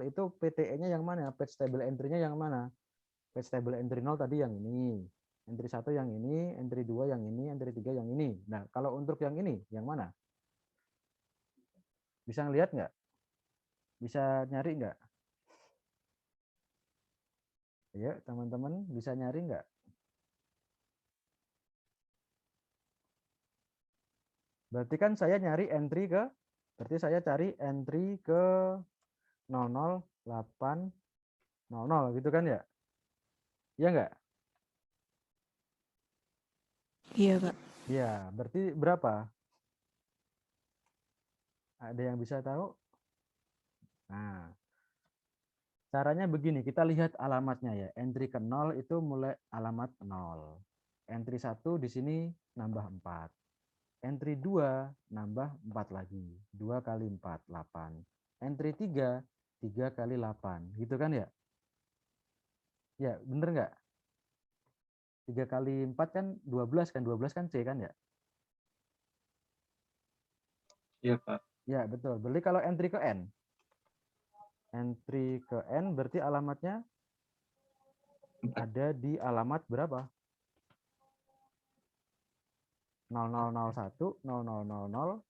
itu PTE-nya yang mana? Page table entry-nya yang mana? Page table entry 0 tadi yang ini. Entry 1 yang ini, entry 2 yang ini, entry 3 yang ini. Nah, kalau untuk yang ini, yang mana? Bisa ngelihat nggak? Bisa nyari nggak? Ayo, teman-teman bisa nyari nggak? Berarti kan saya nyari entry ke, berarti saya cari entry ke 00800 gitu kan ya? Iya nggak? Iya, Pak. Iya, berarti berapa? Ada yang bisa tahu? Nah, caranya begini, kita lihat alamatnya ya. Entry ke 0 itu mulai alamat 0. Entry 1 di sini nambah 4. Entry 2 nambah 4 lagi. 2 kali 4, 8. Entry 3, 3 kali 8. Gitu kan ya? Ya, bener nggak? 3 kali 4 kan 12 kan? 12 kan C kan ya? Iya, Pak. Ya, betul. Berarti kalau entry ke N. Entry ke N berarti alamatnya ada di alamat berapa? 0001, 0000,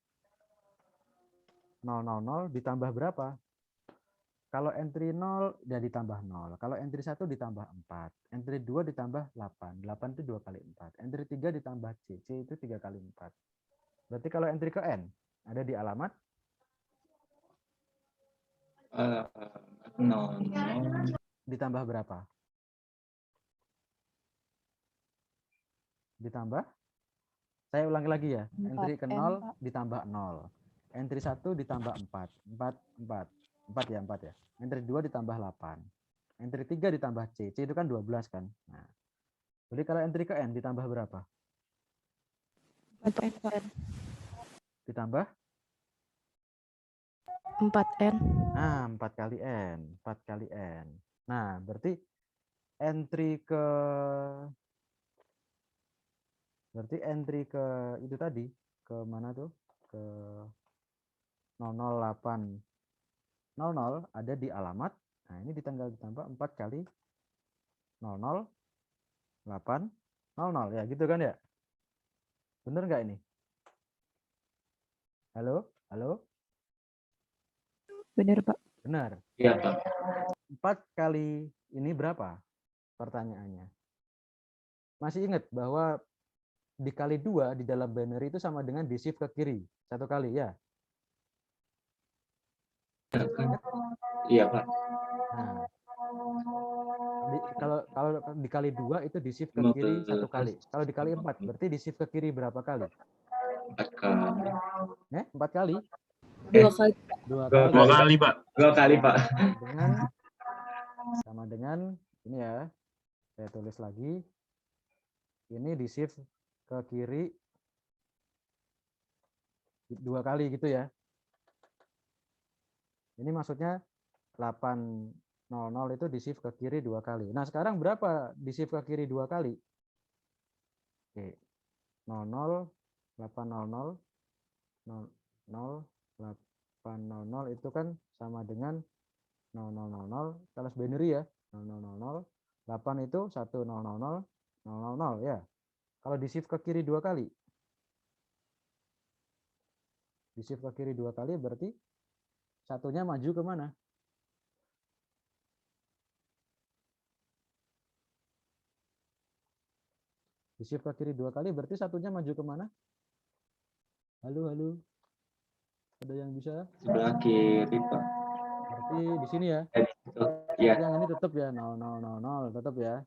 000 ditambah berapa? Kalau entry 0 ya ditambah 0. Kalau entry 1 ditambah 4. Entry 2 ditambah 8. 8 itu 2 kali 4. Entry 3 ditambah C. C itu 3 kali 4. Berarti kalau entry ke N ada di alamat Nol. ditambah berapa? Ditambah? Saya ulangi lagi ya. Entry ke 0 ditambah 0. Entry 1 ditambah 4. 4, 4. 4 ya, 4 ya. Entry 2 ditambah 8. Entry 3 ditambah C. C itu kan 12 kan. Nah, jadi kalau entry ke N ditambah berapa? 4N, Pak. Ditambah? 4N. Nah, 4 kali N. 4 kali N. Nah, berarti entry ke itu tadi ke mana tuh? Ke 00800 ada di alamat. Nah, ini ditambah 4 kali 00800 ya, gitu kan ya? Bener nggak ini? Halo? Halo? Bener, Pak. Benar. Iya, Pak. 4 kali ini berapa? Pertanyaannya. Masih ingat bahwa dikali 2 di dalam binary itu sama dengan di shift ke kiri. 1 kali ya. Iya, Pak. Nah, kalau dikali 2 itu di shift ke kiri 1 kali. Kalau dikali 4 berarti di shift ke kiri berapa kali? 4 kali. 4 kali? 2 kali. 2 Dua kali. 2 kali, Pak. 2 kali, Pak. Sama dengan ini ya. Saya tulis lagi. Ini di shift ke kiri 2 kali gitu ya. Ini maksudnya 800 itu di shift ke kiri 2 kali. Nah, sekarang berapa di shift ke kiri 2 kali? Oke. 00 800 0800 itu kan sama dengan 0000 kalau binary ya. 0000 8 itu 1000 000 ya. Kalau di shift ke kiri 2 kali. Di shift ke kiri 2 kali berarti satunya maju ke mana? Di shift ke kiri 2 kali berarti satunya maju ke mana? Halo, halo. Ada yang bisa? Sebelah kiri, Pak. Berarti di sini ya. Iya. Berarti yang ini tetap ya 0000 tetap ya.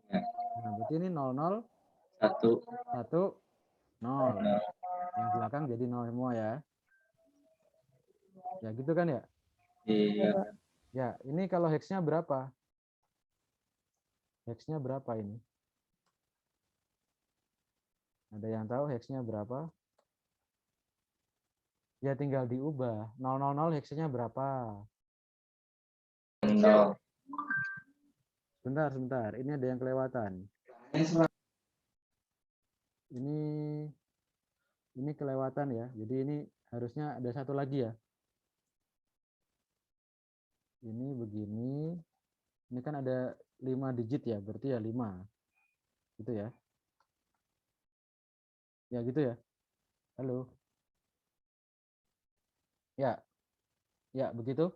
Ya. Nah, berarti ini 00 1. 1 0. Yang belakang jadi 0 semua ya. Ya gitu kan ya? Iya. Ya, ini kalau hex-nya berapa? Hex-nya berapa ini? Ada yang tahu hex-nya berapa? Ya tinggal diubah. 000 hex-nya berapa? 0. Sebentar. Ini ada yang kelewatan. Ini kelewatan ya. Jadi ini harusnya ada satu lagi ya. Ini begini. Ini kan ada 5 digit ya, berarti ya 5. Gitu ya. Ya gitu ya. Halo. Ya. Ya, begitu.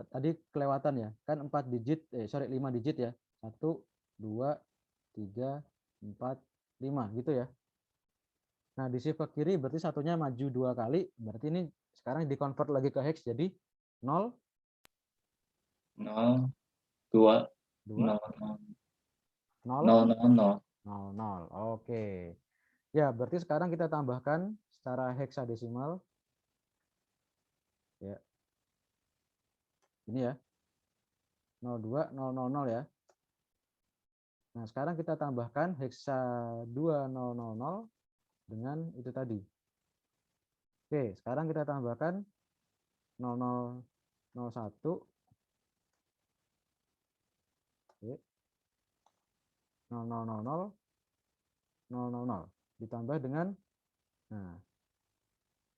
tadi kelewatan ya. Kan 4 digit, 5 digit ya. 1, 2, 3, 4, 5 gitu ya. Nah, di shift ke kiri berarti satunya maju 2 kali. Berarti ini sekarang di-convert lagi ke hex jadi 0, 0, 2, 2, 0, 0, 0, 0, 0. 0, 0. Oke. Ya, berarti sekarang kita tambahkan secara heksadesimal. Ya. Ini ya. 02, 000 ya. Nah, sekarang kita tambahkan heksa 2000 dengan itu tadi. Oke, sekarang kita tambahkan 0001. Oke. 0000 000 ditambah dengan nah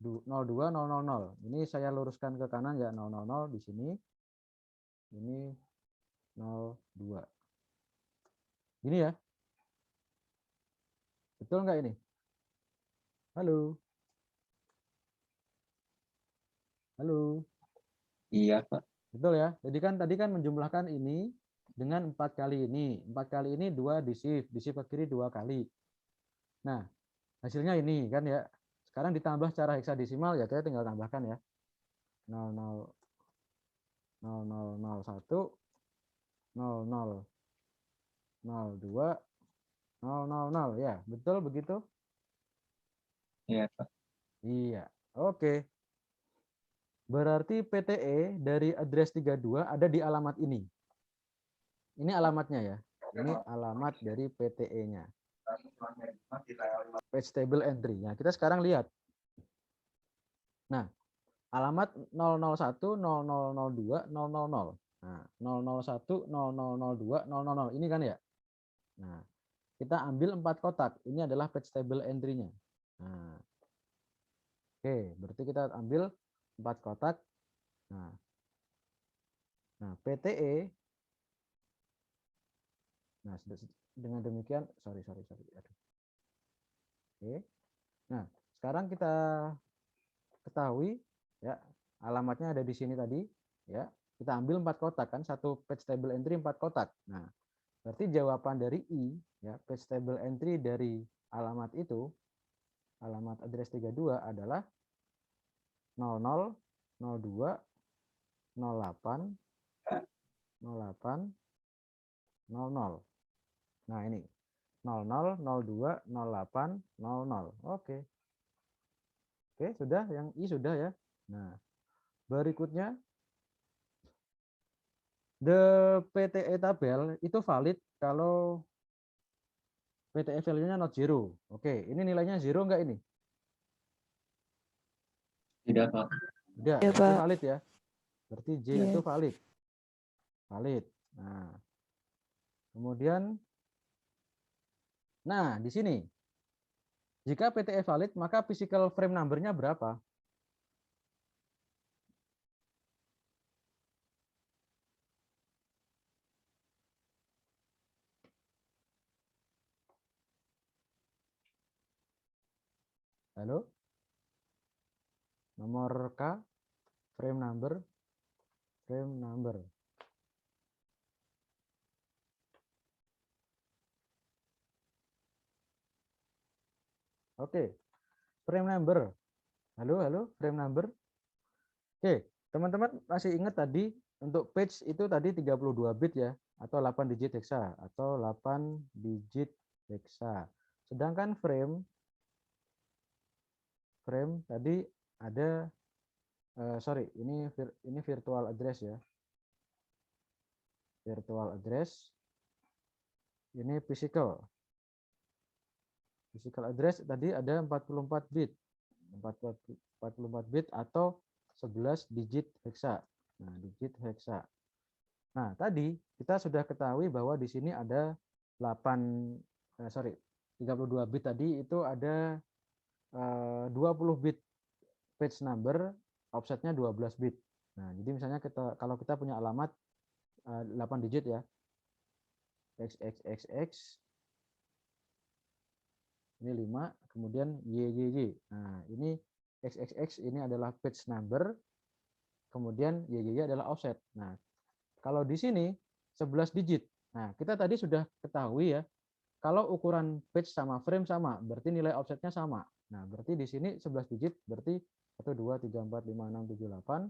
02000. Ini saya luruskan ke kanan ya, 000 di sini. Ini 02. Gini ya. Betul nggak ini? Halo. Halo. Iya, Pak. Betul ya. Jadi kan tadi kan menjumlahkan ini dengan 4 kali ini. 4 kali ini 2 di shift ke kiri 2 kali. Nah, hasilnya ini kan ya. Sekarang ditambah secara heksadesimal ya, kita tinggal tambahkan ya. 00 0001 00 02 000 ya, betul begitu? Iya, Pak. Iya. Oke. Berarti PTE dari address 32 ada di alamat ini. Ini alamatnya ya. Ini alamat dari PTE-nya. Page table entry. Nah, kita sekarang lihat. Nah, alamat 001 0002 000. Nah, 001 0002 000 ini kan ya. Nah, kita ambil 4 kotak. Ini adalah page table entry-nya. Nah, oke, berarti kita ambil 4 kotak. Nah, PTE. Nah, dengan demikian, sorry. Aduh. Oke. Nah, sekarang kita ketahui ya, alamatnya ada di sini tadi ya. Kita ambil 4 kotak kan, satu page table entry 4 kotak. Nah, berarti jawaban dari I ya, page table entry dari alamat itu, alamat address 32 adalah 00 02 08 08 00. Nah, ini 00 02 08 00. Oke. Oke, sudah yang I sudah ya. Nah, berikutnya the PTE tabel itu valid kalau PTE value-nya not zero. Oke, ini nilainya zero enggak ini? Tidak, Pak. Tidak, Iya, berarti Pak. valid ya. Berarti J Iya. itu valid. Valid. Nah, di sini jika PTE valid, maka physical frame number-nya berapa? Halo? Nomor K, frame number. Oke, frame number. Halo, frame number. Oke, teman-teman masih ingat tadi untuk page itu tadi 32 bit ya, atau 8 digit hexa, atau 8 digit hexa. Sedangkan frame tadi ada sorry, ini virtual address ya. Virtual address. Ini physical. Physical address tadi ada 44 bit. 44 bit atau 11 digit hexa. Nah, digit hexa. Nah, tadi kita sudah ketahui bahwa di sini ada 32 bit tadi itu ada 20 bit page number, offsetnya 12 bit. Nah, jadi misalnya kalau kita punya alamat 8 digit ya. XXXX ini 5, kemudian YYY. Nah, ini XXX ini adalah page number, kemudian YYY adalah offset. Nah, kalau di sini 11 digit. Nah, kita tadi sudah ketahui ya, kalau ukuran page sama frame sama, berarti nilai offsetnya sama. Nah, berarti di sini 11 digit, berarti 1, 2, 3, 4, 5, 6, 7, 8.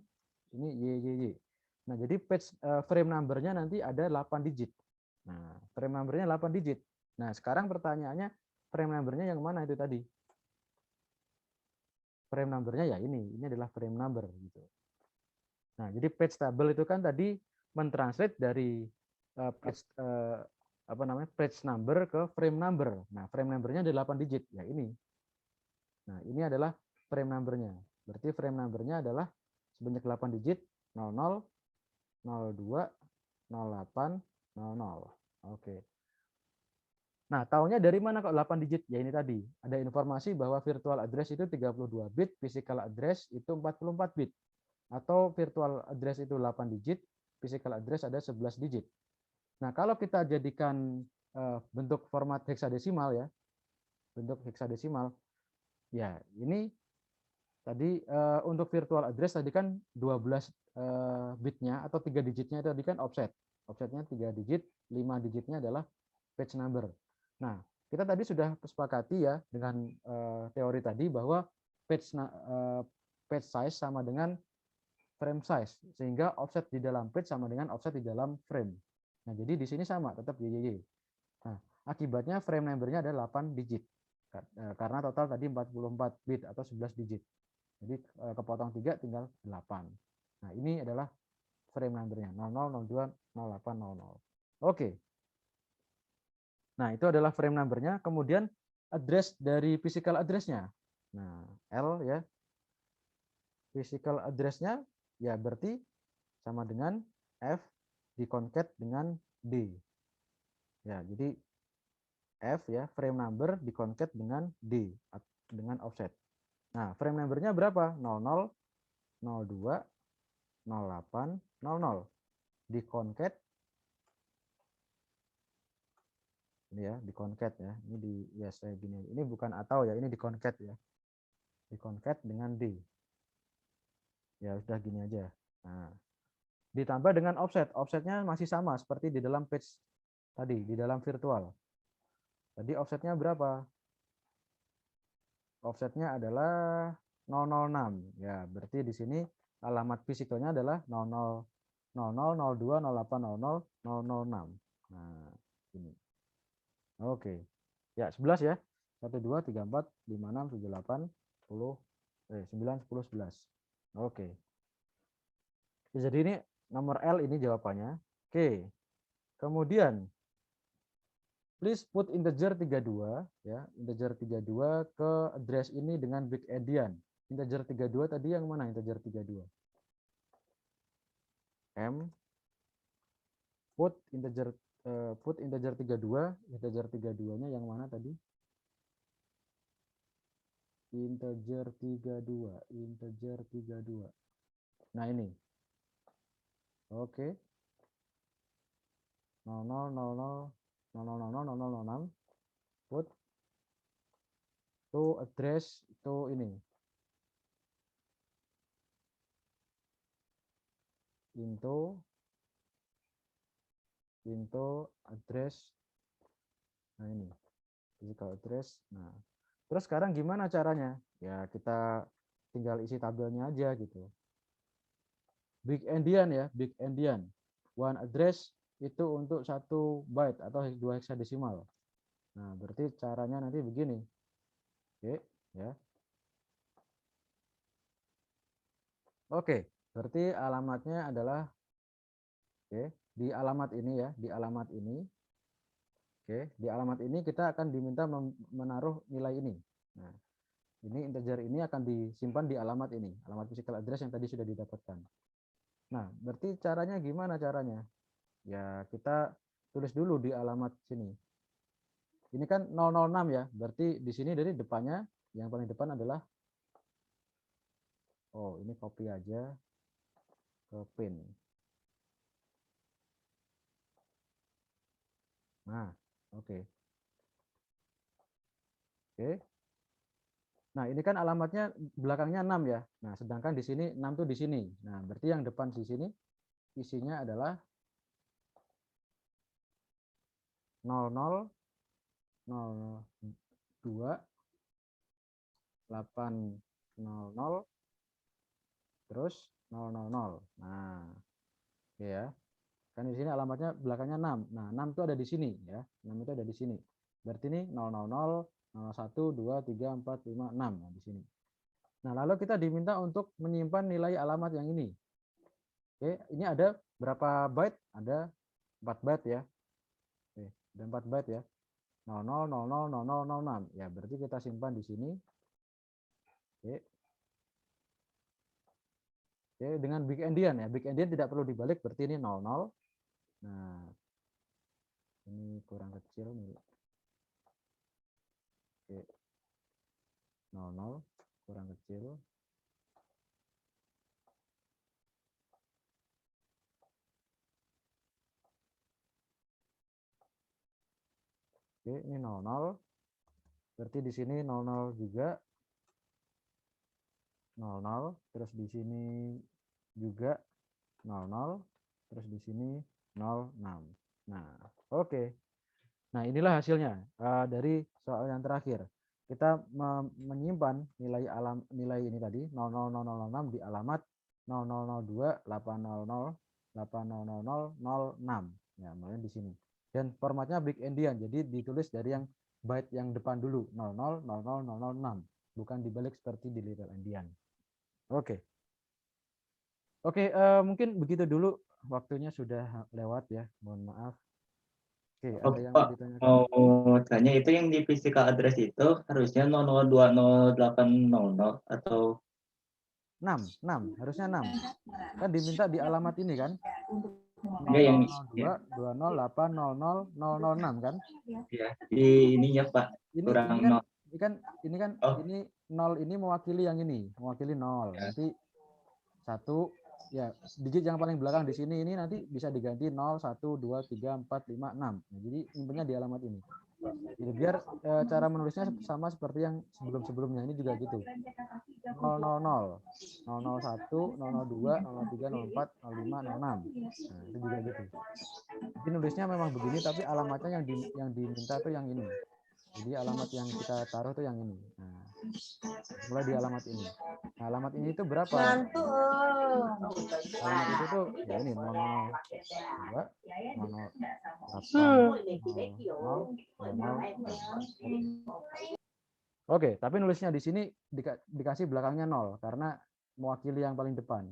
Ini YYY. Nah, jadi page frame number-nya nanti ada 8 digit. Nah, frame number-nya 8 digit. Nah, sekarang pertanyaannya, frame number-nya yang mana itu tadi? Frame number-nya ya ini adalah frame number gitu. Nah, jadi page table itu kan tadi mentranslate dari page number ke frame number. Nah, frame number-nya ada 8 digit, ya ini. Nah, ini adalah frame number-nya. Berarti frame number-nya adalah sebanyak 8 digit, 00, 02, 08, 00. Oke. Nah, tahunya dari mana kok 8 digit? Ya ini tadi. Ada informasi bahwa virtual address itu 32 bit, physical address itu 44 bit. Atau virtual address itu 8 digit, physical address ada 11 digit. Nah, kalau kita jadikan bentuk format heksadesimal ya, bentuk heksadesimal, ya ini tadi untuk virtual address tadi kan 12 bitnya atau 3 digitnya itu tadi kan offset. Offsetnya 3 digit, 5 digitnya adalah page number. Nah, kita tadi sudah sepakati ya dengan teori tadi bahwa page size sama dengan frame size, sehingga offset di dalam page sama dengan offset di dalam frame. Nah, jadi di sini sama, tetap YYY. Nah, akibatnya frame number-nya ada 8 digit. Karena total tadi 44 bit atau 11 digit. Jadi kepotong 3 tinggal 8. Nah, ini adalah frame number-nya 00, 02, 08, 00. Oke. Nah, itu adalah frame number-nya. Kemudian address dari physical address-nya. Nah, L ya. Physical address-nya ya berarti sama dengan F diconcat dengan D. Ya, jadi F ya, frame number diconcat dengan D dengan offset. Nah, frame number-nya berapa? 00, 02, 08, 00. Diconcat ini ya, diconcat ya. Ini di ya saya gini. Ini bukan atau ya, ini diconcat ya. Diconcat dengan D. Ya, sudah gini aja. Nah, ditambah dengan offset. Offsetnya masih sama seperti di dalam page tadi, di dalam virtual. Tadi offsetnya berapa? Offsetnya adalah 006. Ya, berarti di sini alamat fisikalnya adalah 00, 00, 02, 08, 00, 006. Nah, ini. Oke. Ya, 11 ya. 1, 2, 3, 4, 5, 6, 7, 8, 10, 9, 10, 11. Oke. Jadi ini nomor L ini jawabannya. Oke. Kemudian please put integer 32 ya, integer 32 ke address ini dengan big endian. Integer 32 tadi yang mana integer 32? M put integer 32, integer 32-nya yang mana tadi? Integer 32, integer 32. Nah, ini. Oke. 0000 000006 put to address to ini. Into address. Nah, ini physical address. Nah, terus sekarang gimana caranya? Ya, kita tinggal isi tabelnya aja gitu. Big endian ya, big endian. One address itu untuk 1 byte atau 2 heksadesimal. Nah, berarti caranya nanti begini. Oke, ya. Oke, berarti alamatnya adalah di alamat ini ya, di alamat ini. Oke, di alamat ini kita akan diminta menaruh nilai ini. Nah, ini integer ini akan disimpan di alamat ini, alamat physical address yang tadi sudah didapatkan. Nah, berarti caranya gimana caranya? Ya, kita tulis dulu di alamat sini. Ini kan 006 ya, berarti di sini dari depannya, yang paling depan adalah, oh ini copy aja ke pin. Nah, oke. Oke. Nah, ini kan alamatnya belakangnya 6 ya. Nah, sedangkan di sini 6 tuh di sini. Nah, berarti yang depan di sini isinya adalah 00, 02, 800, terus 000. Nah, oke ya. Kan di sini alamatnya belakangnya 6. Nah, 6 itu ada di sini ya. 6 itu ada di sini. Berarti ini 000, 01, 2, 3, 4, 5, 6 nah, di sini. Nah, lalu kita diminta untuk menyimpan nilai alamat yang ini. Oke, ini ada berapa byte? Ada 4 byte ya. Oke, ada 4 byte ya. 00000006. Ya, berarti kita simpan di sini. Oke. Oke, dengan big endian ya. Big endian tidak perlu dibalik, berarti ini 00. Nah, ini kurang kecil nih. Oke. 00 kurang kecil. Oke, ini 00. Berarti di sini 00 juga. 00, terus di sini juga 00, terus di sini 06. Nah, oke. Nah, inilah hasilnya dari soal yang terakhir. Kita menyimpan nilai ini tadi 00006 di alamat 0002 800 800 06. Ya, mulai di sini. Dan formatnya big endian, jadi ditulis dari yang byte yang depan dulu 000006, bukan dibalik seperti di little endian. Oke. Oke, mungkin begitu dulu, waktunya sudah lewat ya, mohon maaf. Oke, ada yang mau Pak, ditanyakan? mau tanya itu yang di physical address itu harusnya 00200800 atau 6, harusnya 6. Kan diminta di alamat ini kan? enggak yang 0002 20 800 006 kan? ya di ininya Pak Ini kurang kan 0. Oh, ini 0 ini mewakili yang ini, mewakili 0. ya. Nanti 1 ya, digit yang paling belakang di sini ini nanti bisa diganti 0 1 2 3 4 5 6. Nah, jadi nyimpennya di alamat ini. Jadi biar cara menulisnya sama seperti yang sebelum-sebelumnya, ini juga gitu. 000, 001, 002, 003, 04, 05, 06. Nah, itu juga gitu. Jadi nulisnya memang begini, tapi alamatnya yang diminta tuh yang ini. Jadi alamat yang kita taruh tuh yang ini. Nah, mulai di alamat ini. Nah, alamat ini itu berapa? Alamat itu tuh ya ini 002, 008, 00. Oke, tapi nulisnya di sini dikasih belakangnya 0 karena mewakili yang paling depan.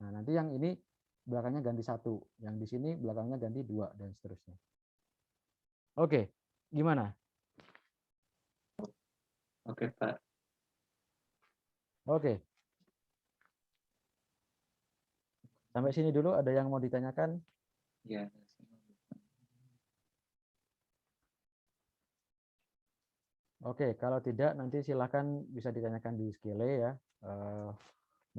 Nah, nanti yang ini belakangnya ganti 1, yang di sini belakangnya ganti 2 dan seterusnya. Oke, gimana? Oke, Pak. Oke. Sampai sini dulu, ada yang mau ditanyakan? Ya. Oke, kalau tidak nanti silakan bisa ditanyakan di Skele ya.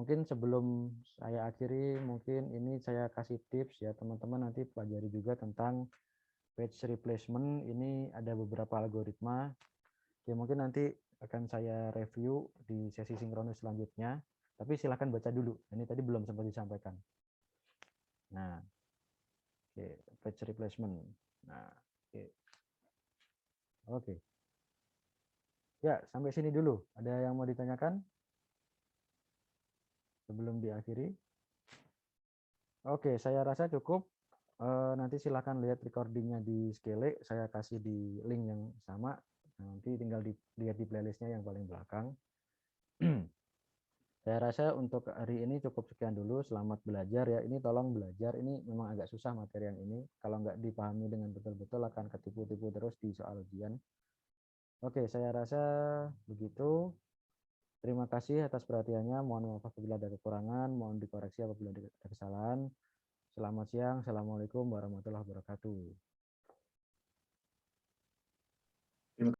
Mungkin sebelum saya akhiri, mungkin ini saya kasih tips ya teman-teman, nanti pelajari juga tentang page replacement. Ini ada beberapa algoritma. Ya, mungkin nanti akan saya review di sesi sinkronus selanjutnya. Tapi silakan baca dulu. Ini tadi belum sempat disampaikan. Nah, oke, page replacement. Nah, oke. Oke. Ya, sampai sini dulu. Ada yang mau ditanyakan sebelum diakhiri? Oke, saya rasa cukup. Nanti silakan lihat recordingnya di Skele. Saya kasih di link yang sama. Nanti tinggal dilihat di playlistnya yang paling belakang. Saya rasa untuk hari ini cukup sekian dulu. Selamat belajar ya. Ini tolong belajar. Ini memang agak susah materi yang ini. Kalau nggak dipahami dengan betul-betul akan ketipu-tipu terus di soal ujian. Oke, saya rasa begitu. Terima kasih atas perhatiannya. Mohon maaf apabila ada kekurangan. Mohon dikoreksi apabila ada kesalahan. Selamat siang. Assalamualaikum warahmatullahi wabarakatuh.